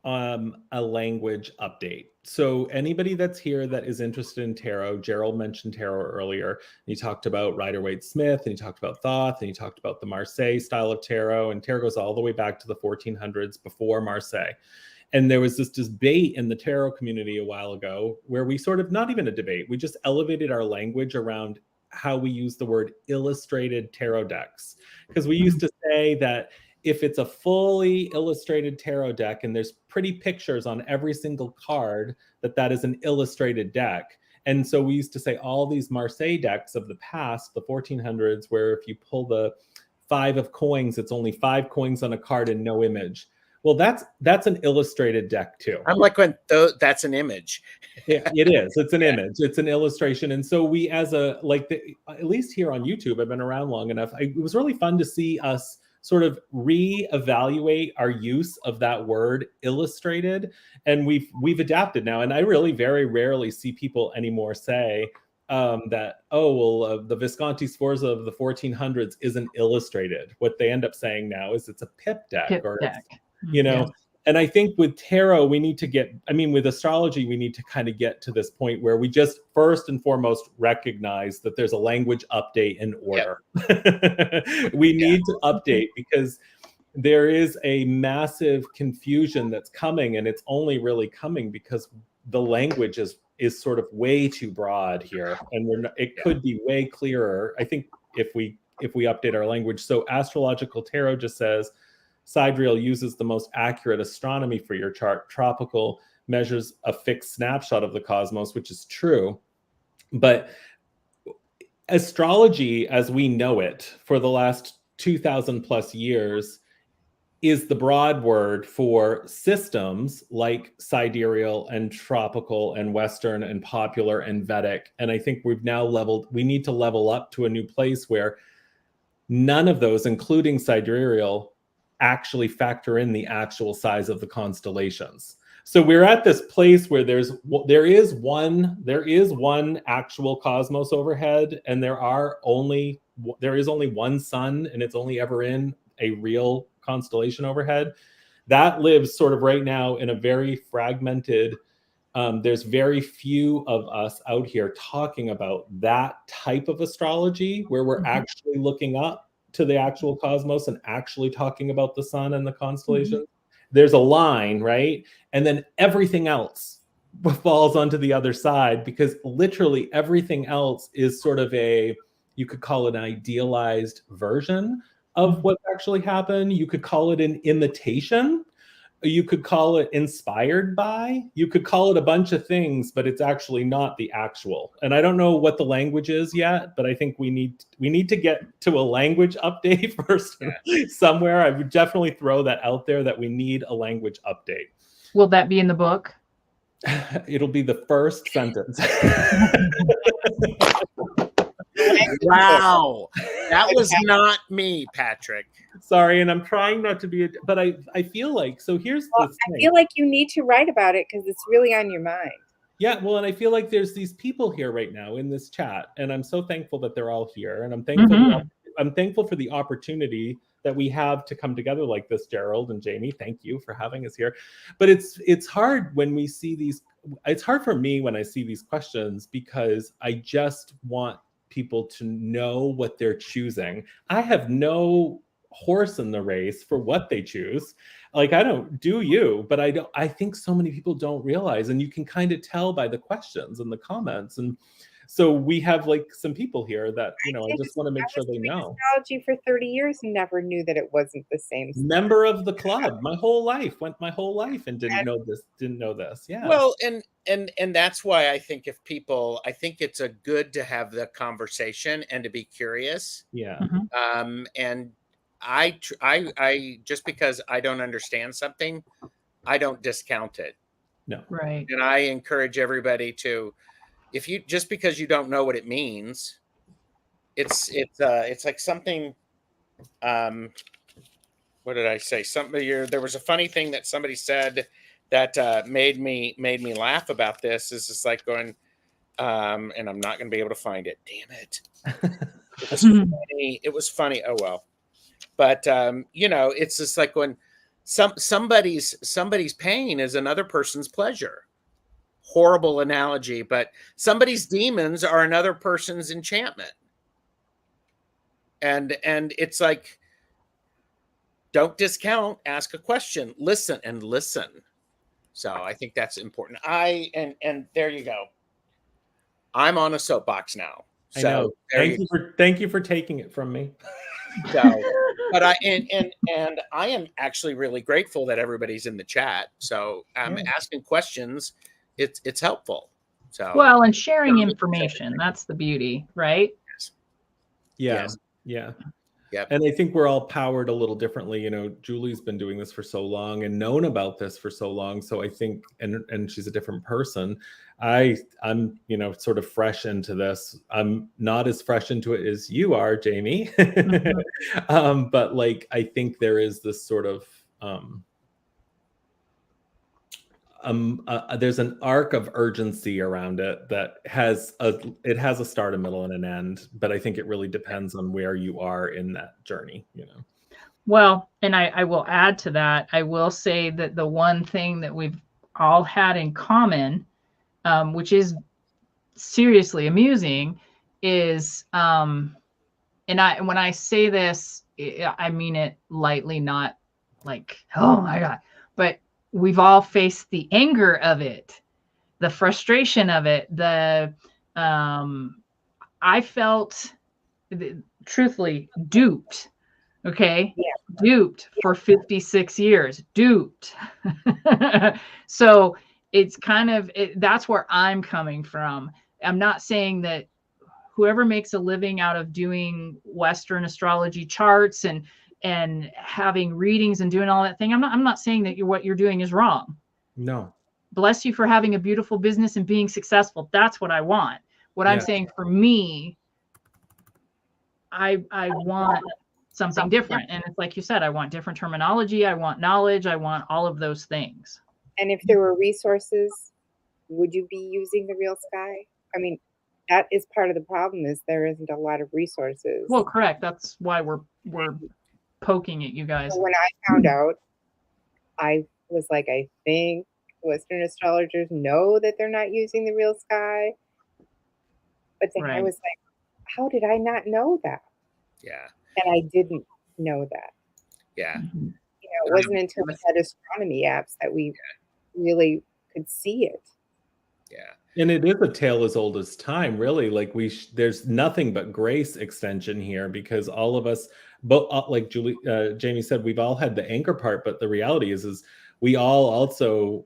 a language update. So anybody that's here that is interested in tarot, Gerald mentioned tarot earlier. And he talked about Rider-Waite-Smith, and he talked about Thoth, and he talked about the Marseille style of tarot. And tarot goes all the way back to the 1400s, before Marseille. And there was this debate in the tarot community a while ago where we sort of, not even a debate, we just elevated our language around how we use the word illustrated tarot decks. Because we used to say that if it's a fully illustrated tarot deck and there's pretty pictures on every single card, that is an illustrated deck. And so we used to say all these Marseille decks of the past, the 1400s, where if you pull the 5 of coins, it's only 5 coins on a card and no image. Well, that's an illustrated deck too. I'm like, that's an image. It is. It's an image. It's an illustration. And so we, at least here on YouTube, I've been around long enough. It was really fun to see us sort of reevaluate our use of that word illustrated. And we've adapted now. And I really very rarely see people anymore say that, the Visconti Sforza of the 1400s isn't illustrated. What they end up saying now is it's a pip deck. And I think with tarot, we need to with astrology, we need to kind of get to this point where we just first and foremost recognize that there's a language update in order. We need to update, because there is a massive confusion that's coming, and it's only really coming because the language is sort of way too broad here, and it could be way clearer, I think, if we update our language. So Astrological Tarot just says, sidereal uses the most accurate astronomy for your chart. Tropical measures a fixed snapshot of the cosmos, which is true. But astrology, as we know it for the last 2,000 plus years, is the broad word for systems like sidereal and tropical and Western and popular and Vedic. And I think we need to level up to a new place where none of those, including sidereal, actually factor in the actual size of the constellations. So we're at this place where there is one actual cosmos overhead, and there is only one sun, and it's only ever in a real constellation overhead. That lives sort of right now in a very fragmented. There's very few of us out here talking about that type of astrology where we're actually looking up to the actual cosmos and actually talking about the sun and the constellations. There's a line, right? And then everything else falls onto the other side, because literally everything else is sort of you could call it an idealized version of what actually happened. You could call it an imitation. You could call it inspired by. You could call it a bunch of things, but it's actually not the actual. And I don't know what the language is yet, but I think we need to get to a language update first somewhere. I would definitely throw that out there, that we need a language update. Will that be in the book? It'll be the first sentence. Wow. That was not me, Patrick. Sorry, and I'm trying not to be, but I feel like, so here's the thing. I feel like you need to write about it because it's really on your mind. Yeah, well, and I feel like there's these people here right now in this chat, and I'm so thankful that they're all here, and I'm thankful. I'm thankful for the opportunity that we have to come together like this, Gerald and Jaime. Thank you for having us here. But it's hard when we see these. It's hard for me when I see these questions, because I just want people to know what they're choosing. I have no horse in the race for what they choose. Like, I don't do you, but I think so many people don't realize, and you can kind of tell by the questions and the comments. And so we have like some people here that, I just want to make sure they know. Astrology for 30 years and never knew that it wasn't the same. Member of the club my whole life and didn't know this. Yeah. Well, and that's why I think I think it's a good to have the conversation and to be curious. Yeah. And I just because I don't understand something, I don't discount it. No. Right. And I encourage everybody to, just because you don't know what it means, it's like something. What did I say? There was a funny thing that somebody said that made me laugh about this. Is just like going, and I'm not going to be able to find it. Damn it! It was funny. It was funny. Oh well. But it's just like when somebody's pain is another person's pleasure. Horrible analogy, but somebody's demons are another person's enchantment. And it's like, don't discount, ask a question, listen. So I think that's important. And there you go. I'm on a soapbox now. I know. Thank you for taking it from me. So, but I am actually really grateful that everybody's in the chat. So asking questions, it's helpful. So well, and sharing information, that's the beauty, right? Yeah. Yep. And I think we're all powered a little differently. Julie's been doing this for so long and known about this for so long. So I think, and she's a different person. I'm sort of fresh into this. I'm not as fresh into it as you are, Jaime. But like, I think there is this sort of, there's an arc of urgency around it that has a start, a middle, and an end. But I think it really depends on where you are in that journey. Well, and I will add to that. I will say that the one thing that we've all had in common, which is seriously amusing, is and when I say this, I mean it lightly, not like, oh my God, but we've all faced the anger of it, the frustration of it. I felt truthfully duped. Okay. Yeah. Duped for 56 years, duped. So it's kind of, that's where I'm coming from. I'm not saying that whoever makes a living out of doing Western astrology charts and and having readings and doing all that thing. I'm not saying that what you're doing is wrong. No. Bless you for having a beautiful business and being successful. That's what I want. What I'm saying for me, I want something different. And it's like you said, I want different terminology. I want knowledge. I want all of those things. And if there were resources, would you be using the real sky? I mean, that is part of the problem, is there isn't a lot of resources. Well, correct. That's why we're poking at you guys. So when I found out, I was like, I think Western astrologers know that they're not using the real sky. But then I was like, how did I not know that? Yeah. And I didn't know that. Yeah. You know, it wasn't until we had astronomy apps that we really could see it. Yeah. And it is a tale as old as time, really. Like there's nothing but grace extension here, because all of us, but like Jamie said, we've all had the anchor part, but the reality is we all also,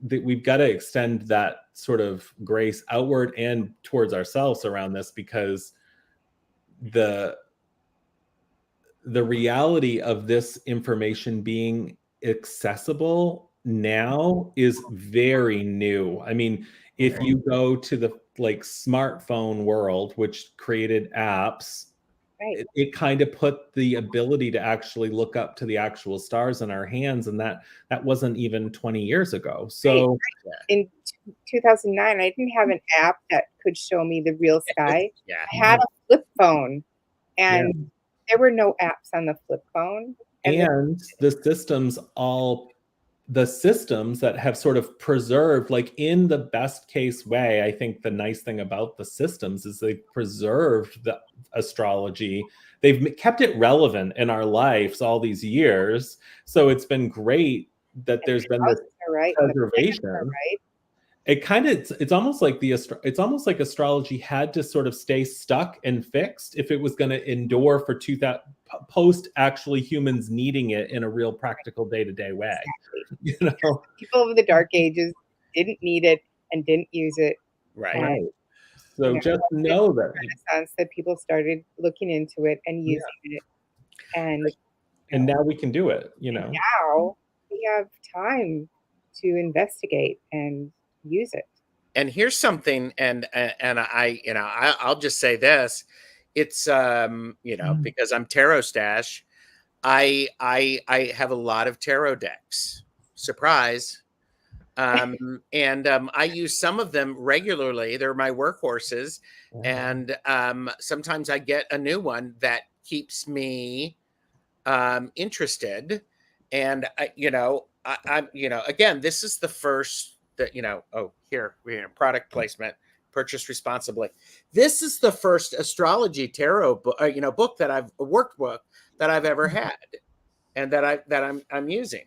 we've got to extend that sort of grace outward and towards ourselves around this, because the reality of this information being accessible now is very new. I mean, if you go to the smartphone world, which created apps, it kind of put the ability to actually look up to the actual stars in our hands, and that wasn't even 20 years ago. So in 2009, I didn't have an app that could show me the real sky. I had a flip phone, and there were no apps on the flip phone. And the systems that have sort of preserved, like in the best case way, I think the nice thing about the systems is they've preserved the astrology. They've kept it relevant in our lives all these years. So it's been great that there's been this preservation. It's almost like astrology had to sort of stay stuck and fixed if it was going to endure for post actually humans needing it in a real practical day-to-day way. You know, people of the dark ages didn't need it and didn't use it. Right. So just know that Renaissance, that people started looking into it and using it, and now we can do it. You know, now we have time to investigate and use it. And here's something, and I'll just say this: it's because I'm Tarot Stash, I have a lot of tarot decks. Surprise. And I use some of them regularly. They're my workhorses. And sometimes I get a new one that keeps me interested. And again, this is the first that, here we have product placement, purchase responsibly. This is the first astrology tarot book, book that a workbook that I've ever had, and that I'm using.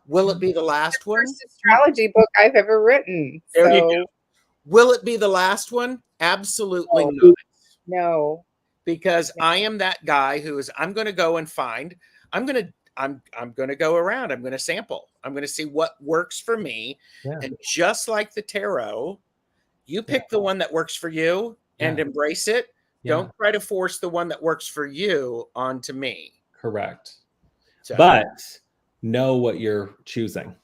Will it be the last one? First astrology book I've ever written. There you go. Will it be the last one? Absolutely not. No. Because I am that guy I'm going to go and find. I'm going to go around. I'm going to sample. I'm going to see what works for me. Yeah. And just like the tarot, you pick the one that works for you and embrace it. Yeah. Don't try to force the one that works for you onto me. Correct. So. But know what you're choosing.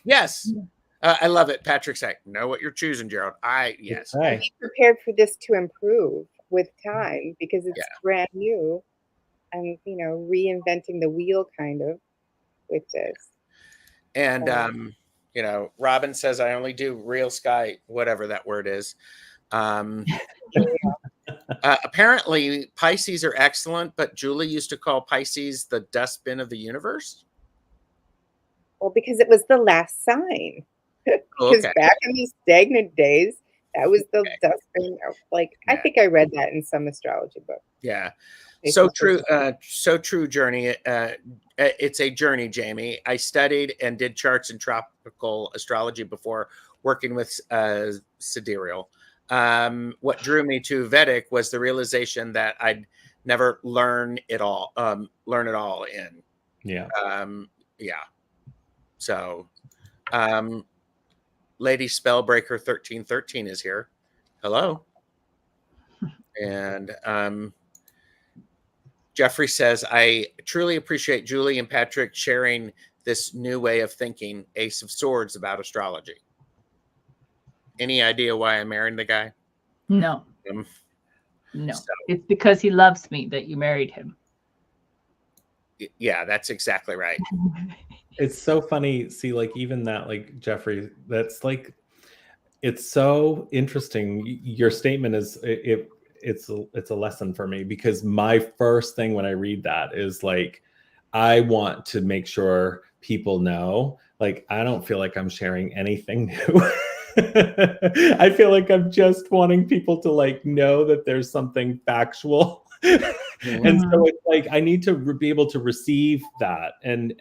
Yes. I love it. Patrick's saying, know what you're choosing, Gerald. Yes. Okay. Be prepared for this to improve with time, because it's brand new. And, reinventing the wheel kind of with this. And, Robin says, I only do real sky, whatever that word is. Apparently Pisces are excellent, but Julie used to call Pisces the dustbin of the universe. Well, because it was the last sign. Because back in these stagnant days, that was the dustbin. I think I read that in some astrology book. Yeah. So true. Journey. It's a journey, Jamie. I studied and did charts in tropical astrology before working with sidereal. What drew me to Vedic was the realization that I'd never learn it all in. Yeah. So, Lady Spellbreaker 1313 is here. Hello. And Jeffrey says, I truly appreciate Julie and Patrick sharing this new way of thinking, Ace of Swords, about astrology. Any idea why I married the guy? No. No. So, it's because he loves me that you married him. yeah, that's exactly right. It's so funny. See, like, even that, like, Jeffrey, that's like, it's so interesting. Your statement is, it's a lesson for me, because my first thing when I read that is like, I want to make sure people know, like, I don't feel like I'm sharing anything new. I feel like I'm just wanting people to like know that there's something factual. And so it's like, I need to be able to receive that and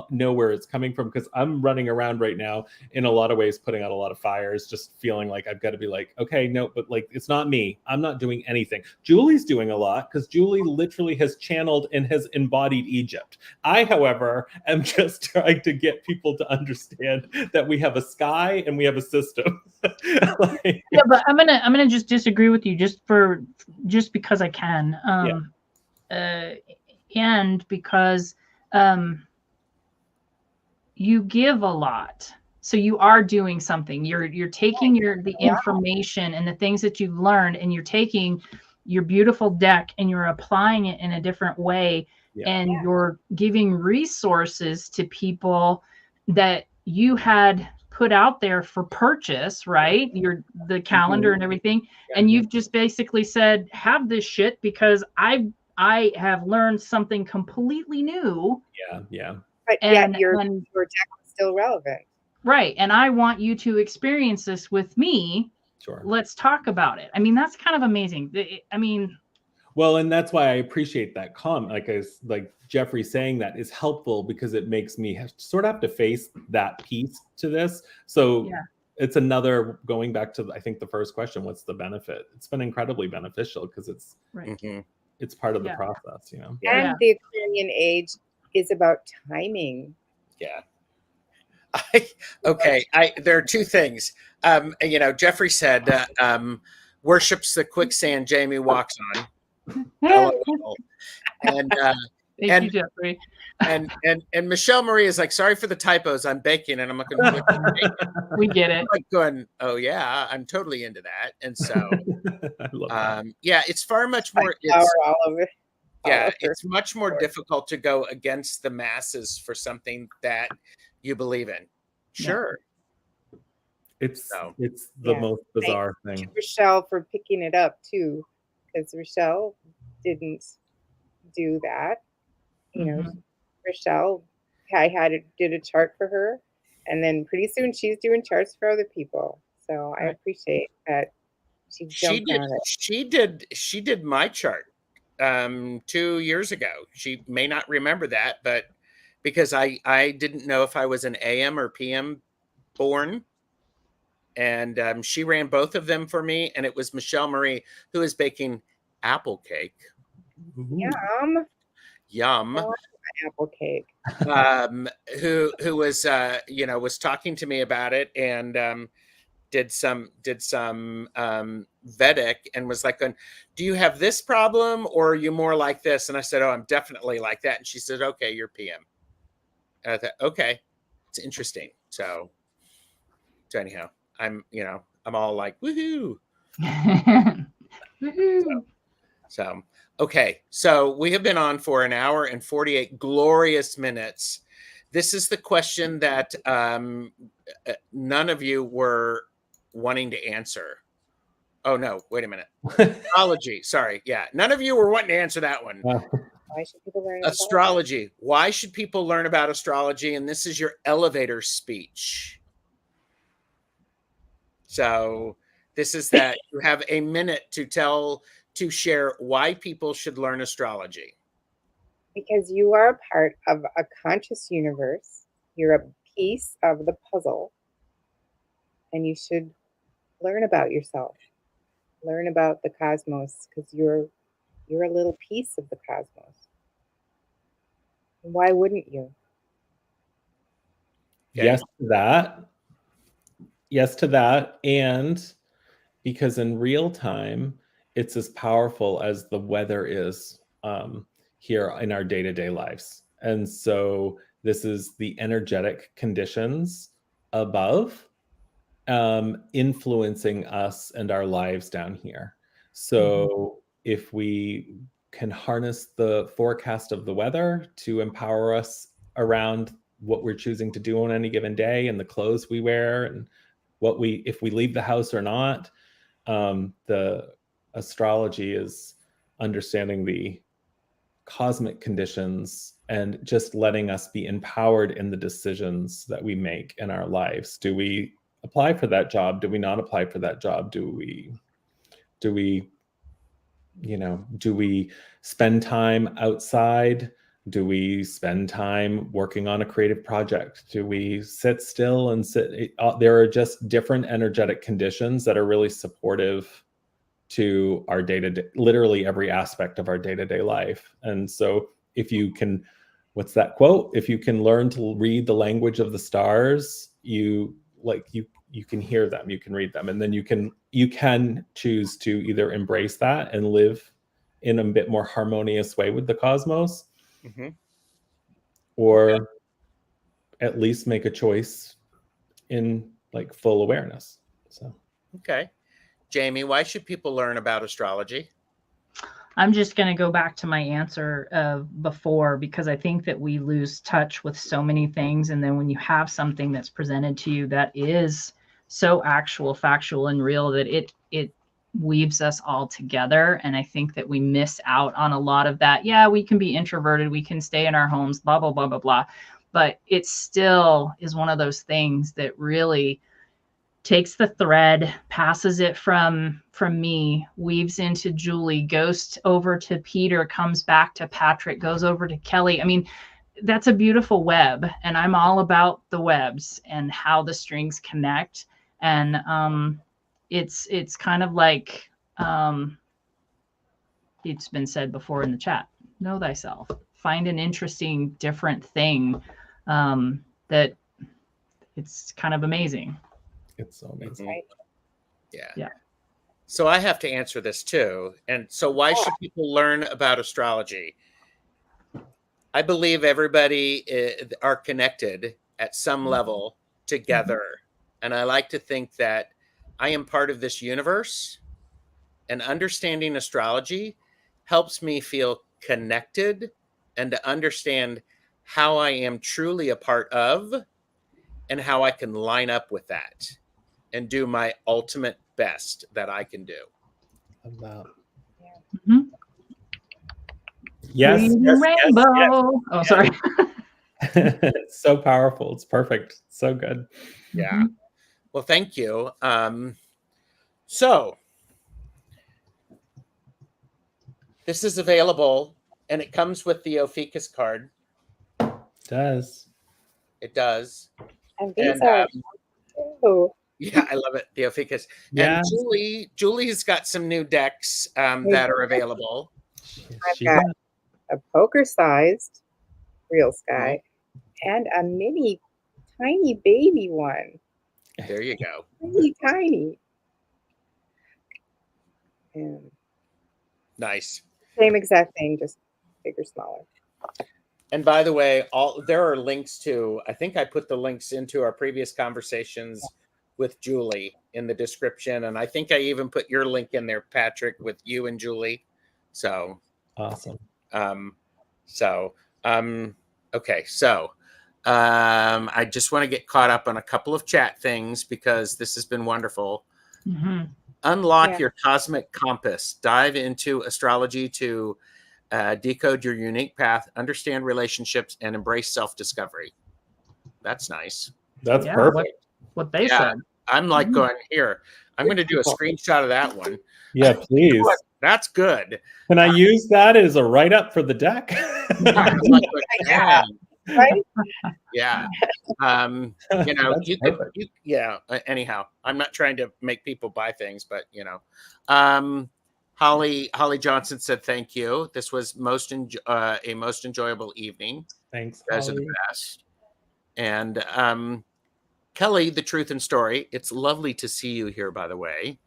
know where it's coming from, because I'm running around right now in a lot of ways putting out a lot of fires, just feeling like I've got to be like, okay, no, but like, it's not me. I'm not doing anything. Julie's doing a lot, because Julie literally has channeled and has embodied Egypt. I, however, am just trying to get people to understand that we have a sky and we have a system. Like, Yeah, but I'm gonna just disagree with you just because I can. And because you give a lot, so you are doing something. You're taking the information and the things that you've learned, and you're taking your beautiful deck and you're applying it in a different way, and you're giving resources to people that you had put out there for purchase, right? The calendar and everything, and you've just basically said, have this shit because I have learned something completely new. But yet your deck is still relevant. Right. And I want you to experience this with me. Sure. Let's talk about it. I mean, that's kind of amazing. I mean, well, and that's why I appreciate that comment. Like Jeffrey saying that is helpful, because it makes me sort of have to face that piece to this. So it's another, going back to, I think, the first question, what's the benefit? It's been incredibly beneficial, because it's it's part of the process, you know. And the Aquarian age is about timing. There are two things. You know, Jeffrey said worships the quicksand Jaime walks on. And thank you, Jeffrey. And Michelle Marie is like, sorry for the typos. I'm baking, and I'm looking. We get it. I'm like going, oh yeah, I'm totally into that. And so, I love that. yeah, it's far much more. It's much more difficult to go against the masses for something that you believe in. Sure. It's the most bizarre thing. Thank you, Rochelle, for picking it up too, because Rochelle didn't do that. You know, Rochelle, did a chart for her, and then pretty soon she's doing charts for other people. So I appreciate that she jumped on it. She did my chart 2 years ago. She may not remember that, but because I didn't know if I was an AM or PM born. And she ran both of them for me. And it was Michelle Marie, who is baking apple cake. Yum. Oh, apple cake. Who was, was talking to me about it, and did some Vedic, and was like, do you have this problem, or are you more like this? And I said, oh, I'm definitely like that. And she said, okay, you're PM. And I thought, okay, it's interesting. So anyhow, I'm all like, woohoo. Woohoo. So, okay. So we have been on for an hour and 48 glorious minutes. This is the question that none of you were wanting to answer. Oh no, wait a minute. Astrology. Sorry. Yeah. None of you were wanting to answer that one. Why should people learn astrology? Why should people learn about astrology? And this is your elevator speech. So this is that you have a minute to share why people should learn astrology. Because you are a part of a conscious universe. You're a piece of the puzzle. And you should learn about yourself. Learn about the cosmos, because you're a little piece of the cosmos. Why wouldn't you? Okay. Yes to that. Yes to that. And because in real time, it's as powerful as the weather is. here in our day-to-day lives. And so this is the energetic conditions above influencing us and our lives down here. So if we can harness the forecast of the weather to empower us around what we're choosing to do on any given day and the clothes we wear and if we leave the house or not, the astrology is understanding the cosmic conditions and just letting us be empowered in the decisions that we make in our lives. Do we apply for that job? Do we not apply for that job? Do we spend time outside? Do we spend time working on a creative project? Do we sit still and there are just different energetic conditions that are really supportive to our day-to-day, literally every aspect of our day-to-day life. And so if you can, what's that quote? If you can learn to read the language of the stars, you can hear them, you can read them, and then you can choose to either embrace that and live in a bit more harmonious way with the cosmos, or at least make a choice in like full awareness. So Okay. Jaime, why should people learn about astrology? I'm just going to go back to my answer before, because I think that we lose touch with so many things. And then when you have something that's presented to you that is so actual, factual, and real, that it weaves us all together. And I think that we miss out on a lot of that. Yeah, we can be introverted, we can stay in our homes, blah, blah, blah, blah, blah. But it still is one of those things that really takes the thread, passes it from me, weaves into Julie, goes over to Peter, comes back to Patrick, goes over to Kelly. I mean, that's a beautiful web, and I'm all about the webs and how the strings connect. And it's kind of like it's been said before in the chat, know thyself, find an interesting, different thing that it's kind of amazing. it's so amazing. Right. Yeah. So I have to answer this too. And so why should people learn about astrology? I believe everybody are connected at some level together. And I like to think that I am part of this universe, and understanding astrology helps me feel connected and to understand how I am truly a part of and how I can line up with that and do my ultimate best that I can do. About Yes, rainbow. Oh, sorry. It's so powerful. It's perfect. So good. Yeah. Well, thank you. So this is available, and it comes with the Ophiuchus card. It does. It does. And these are Yeah, I love it. The Ophiuchus. Yeah. And Julie's got some new decks that are available. I've got a poker-sized real sky and a mini, tiny baby one. There you go. Really tiny. And Nice. same exact thing, just bigger, smaller. And by the way, there are links to, I think I put the links into our previous conversations with Julie in the description. And I think I even put your link in there, Patrick, with you and Julie. So Awesome. Okay. So I just want to get caught up on a couple of chat things because this has been wonderful. Unlock your cosmic compass. Dive into astrology to decode your unique path, understand relationships, and embrace self-discovery. That's nice. That's perfect. What they said. I'm like going here. I'm going to do a screenshot of that one. Yeah, please. That's good. Can I use that as a write-up for the deck? I'm like going, Yeah. Right? Yeah. Anyhow, I'm not trying to make people buy things, but Holly Johnson said, thank you. This was a most enjoyable evening. Thanks. You guys are the best. And Kelly, the truth and story. It's lovely to see you here, by the way.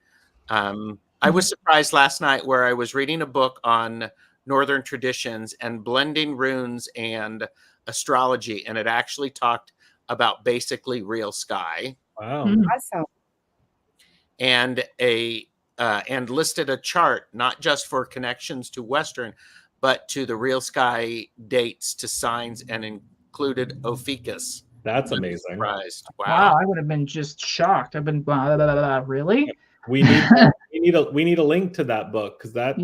I was surprised last night where I was reading a book on Northern Traditions and Blending Runes and Astrology. And it actually talked about basically real sky. Wow. Awesome. And and listed a chart, not just for connections to Western, but to the real sky dates to signs, and included Ophiuchus. That's I'm amazing. surprised. Wow, I would have been just shocked. I've been blah, blah, blah, blah. Really? We need a link to that book, because that's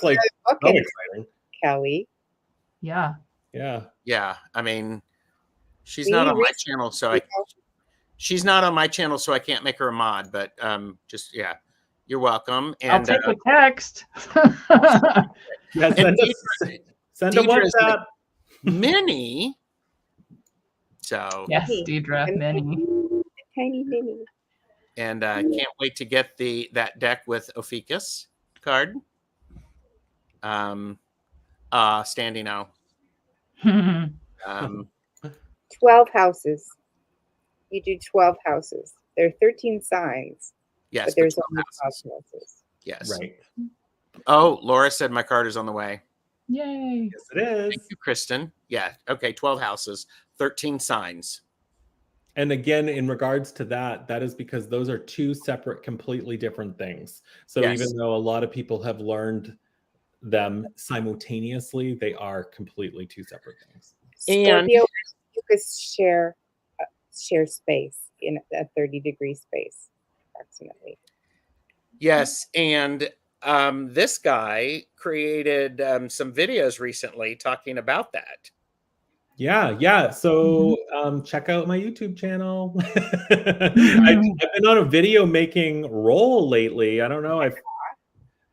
like so Okay, exciting. Kelly. Yeah. Yeah. Yeah, I mean, she's not on my channel, so she's not on my channel, so I can't make her a mod. But just you're welcome. And I'll take a text. Yeah, send a WhatsApp. Mini. So yes, Deidre, mini. Tiny mini. And can't wait to get that deck with Ophiuchus card. Standing out. 12 houses. You do 12 houses. There are 13 signs. Yes, but there's only 12 houses. Yes. Right. Oh, Laura said my card is on the way. Yay. Yes, it is. Thank you, Kristen. Yeah. Okay. 12 houses, 13 signs. And again, in regards to that is because those are two separate, completely different things. So Yes. even though a lot of people have learned them simultaneously, they are completely two separate things. And Scorpio and Ophiuchus share space in a 30-degree space, approximately. yes, and this guy created some videos recently talking about that. Yeah. So check out my YouTube channel. I've been on a video making roll lately. I don't know. I've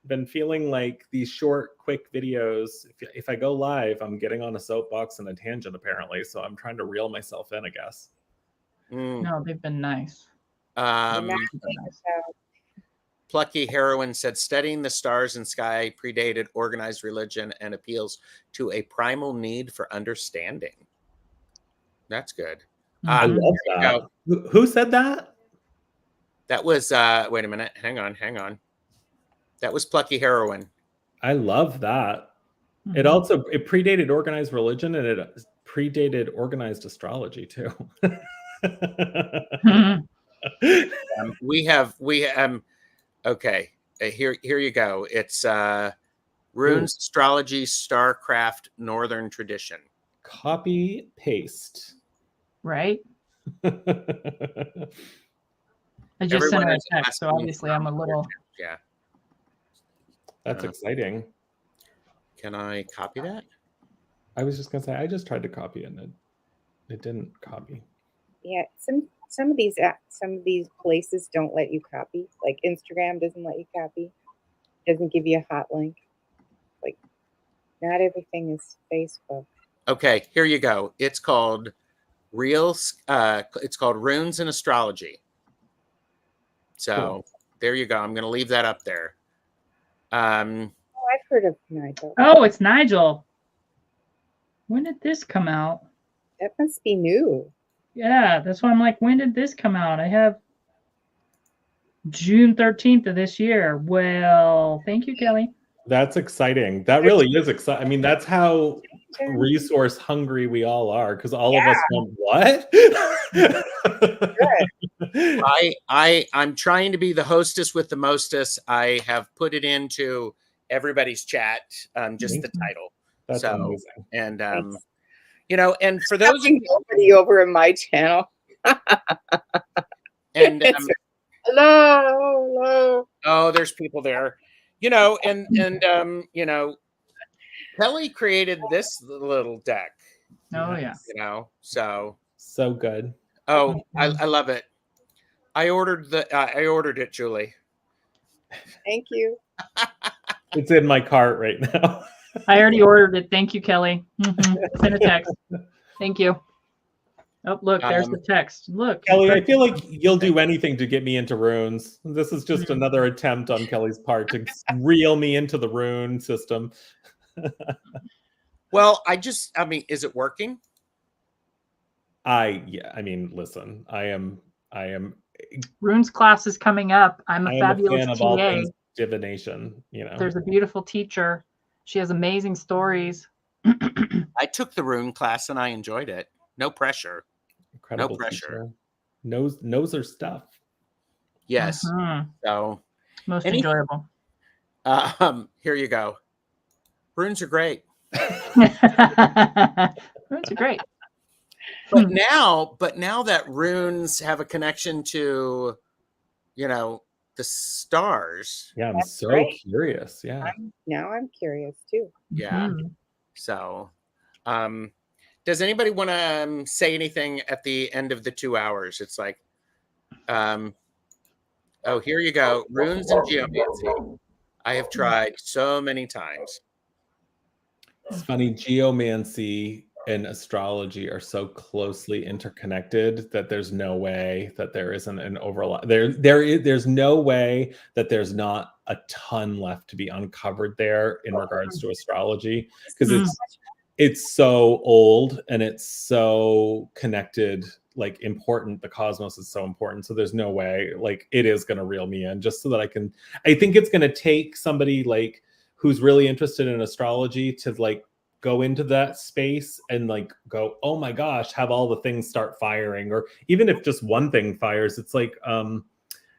been feeling like these short, quick videos. If I go live, I'm getting on a soapbox and a tangent, apparently. So I'm trying to reel myself in, I guess. No, they've been nice. Plucky Heroine said, studying the stars and sky predated organized religion and appeals to a primal need for understanding. That's good. I love that. Who said that? That was, wait a minute. Hang on. That was Plucky Heroine. I love that. It predated organized religion, and it predated organized astrology too. Okay, here you go. It's Runes, Astrology, Starcraft, Northern Tradition. Copy, paste. Right? I just sent her a text, so obviously I'm a little... Yeah. That's exciting. Can I copy that? I was just going to say, I just tried to copy it, and it didn't copy. Yeah, some of these places don't let you copy. Like Instagram doesn't let you copy. Doesn't give you a hot link. Like, not everything is Facebook. Okay, here you go. It's called Runes and Astrology. So Cool. There you go. I'm going to leave that up there. I've heard of Nigel. Oh, it's Nigel. When did this come out? That must be new. Yeah, that's why I'm like, when did this come out? I have June 13th of this year. Well, thank you, Kelly. That's exciting. That really is exciting. I mean, that's how resource hungry we all are, because all of us went, what? I'm trying to be the hostess with the mostest. I have put it into everybody's chat, just the title. That's amazing. And and for those nobody over in my channel. And hello. Oh, there's people there. Kelly created this little deck. Oh yeah. So good. Oh, I love it. I ordered it, Julie. Thank you. It's in my cart right now. I already ordered it. Thank you, Kelly. Send a text. Thank you. Oh, look, there's the text. Look, Kelly, I feel like you'll do anything to get me into runes. This is just another attempt on Kelly's part to reel me into the rune system. Well, is it working? Listen, I am runes class is coming up. I'm a fabulous fan of TA. all things divination, There's a beautiful teacher, She has amazing stories. I took the rune class and I enjoyed it. No pressure. Incredible pressure. teacher. Knows her stuff. Yes. Mhm. So Most Any- enjoyable. here you go. Runes are great. Runes are great. But now that runes have a connection to, the stars. Yeah, I'm That's so right. curious. Yeah. Now I'm curious too. Yeah. Mhm. So, does anybody want to say anything at the end of the 2 hours? It's like, oh, here you go. Runes and geomancy. I have tried so many times. It's funny, geomancy and astrology are so closely interconnected that there's no way that there isn't an overlap. There's no way that there's not a ton left to be uncovered there in regards to astrology, because it's so old and it's so connected, like important. The cosmos is so important. So there's no way, like, it is going to reel me in just so that I think it's going to take somebody like who's really interested in astrology to like go into that space and like go, oh my gosh, have all the things start firing. Or even if just one thing fires, it's like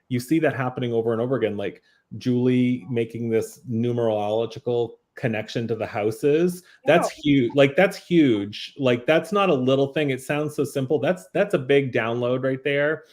you see that happening over and over again, like Julie making this numerological connection to the houses. That's huge. Like that's huge. Like that's not a little thing. It sounds so simple. That's a big download right there.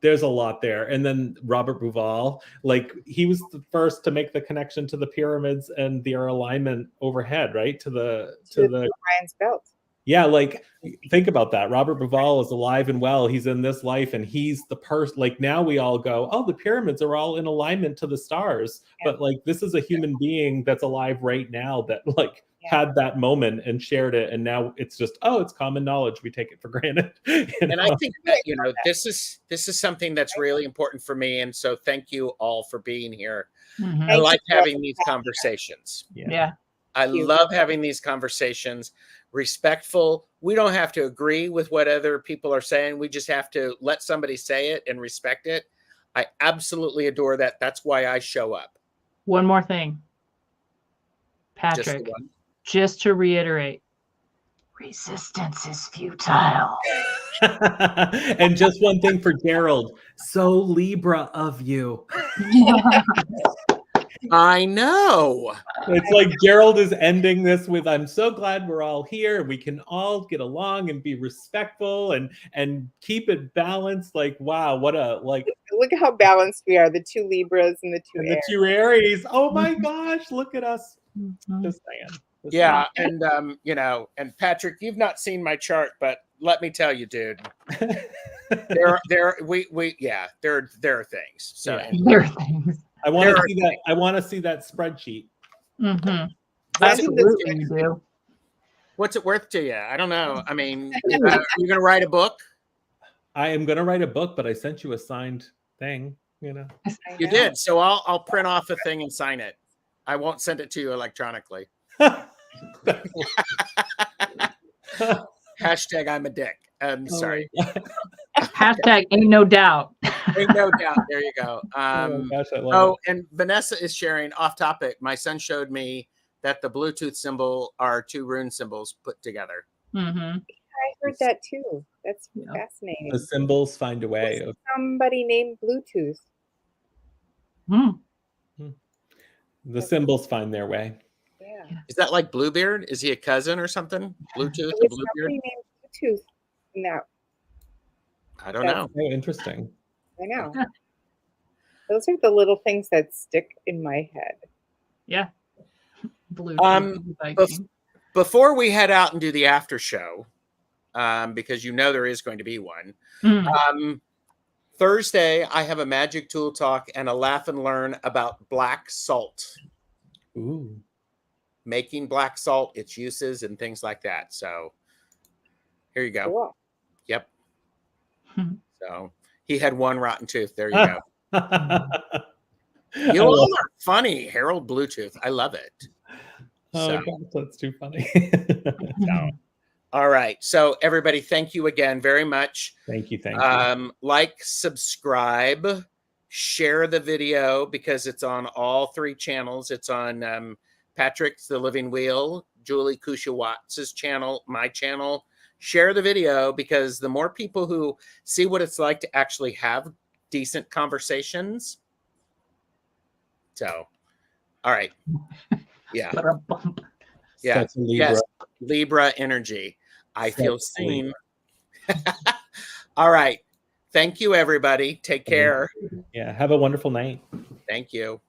There's a lot there. And then Robert Bouval, like he was the first to make the connection to the pyramids and their alignment overhead, right? To the Orion's belt. Yeah, like think about that. Robert Bouval is alive and well. He's in this life and he's the person. Like now we all go, oh, the pyramids are all in alignment to the stars. Yeah. But like this is a human being that's alive right now that like had that moment and shared it. And now it's just, oh, it's common knowledge. We take it for granted. And I think that, this is something that's really important for me. And so thank you all for being here. I like having these conversations. Yeah. I love having these conversations. Respectful. We don't have to agree with what other people are saying. We just have to let somebody say it and respect it. I absolutely adore that. That's why I show up. One more thing, Patrick, just to reiterate, resistance is futile. And just one thing for Gerald. So Libra of you. I know. It's like Gerald is ending this with, I'm so glad we're all here. We can all get along and be respectful and keep it balanced. Like, wow, what a, like. Look how balanced we are. The two Libras and the two Aries. Oh my gosh, look at us. Just saying. Yeah. And, and Patrick, you've not seen my chart, but let me tell you, dude, there are things. So there are things. I want to see that. I want to see that spreadsheet. Absolutely, you do. What's it worth to you? I don't know. I mean, you're going to write a book? I am going to write a book, but I sent you a signed thing. You did. So I'll print off a thing and sign it. I won't send it to you electronically. Hashtag I'm a dick. I'm sorry. Hashtag ain't no doubt. Ain't no doubt. There you go. Oh, gosh, I love it. And Vanessa is sharing off topic. My son showed me that the Bluetooth symbol are two rune symbols put together. I heard that too. That's fascinating. The symbols find a way. Somebody named Bluetooth. The symbols find their way. Yeah. Is that like Bluebeard? Is he a cousin or something? Bluetooth There's to Bluebeard? somebody named Bluetooth in that. I don't know. Oh, interesting. I know. Those are the little things that stick in my head. Yeah. Bluetooth. Before we head out and do the after show, because there is going to be one. Thursday, I have a magic tool talk and a laugh and learn about black salt. Ooh. Making black salt, its uses, and things like that. So here you go. Cool. Yep. So he had one rotten tooth. There you go. You all are funny, Harold Bluetooth. I love it. Oh, gosh, that's too funny. All right. So everybody, thank you again very much. Thank you. Thank you. Like, subscribe, share the video because it's on all three channels. It's on Patrick's The Living Wheel, Julie Cuccia-Watts' channel, my channel. Share the video, because the more people who see what it's like to actually have decent conversations. So, all right. Yeah. Ba-dum-bum. Yeah. That's a Libra. Yes. Libra energy. I feel That's seen. All right. Thank you, everybody. Take care. Yeah. Have a wonderful night. Thank you.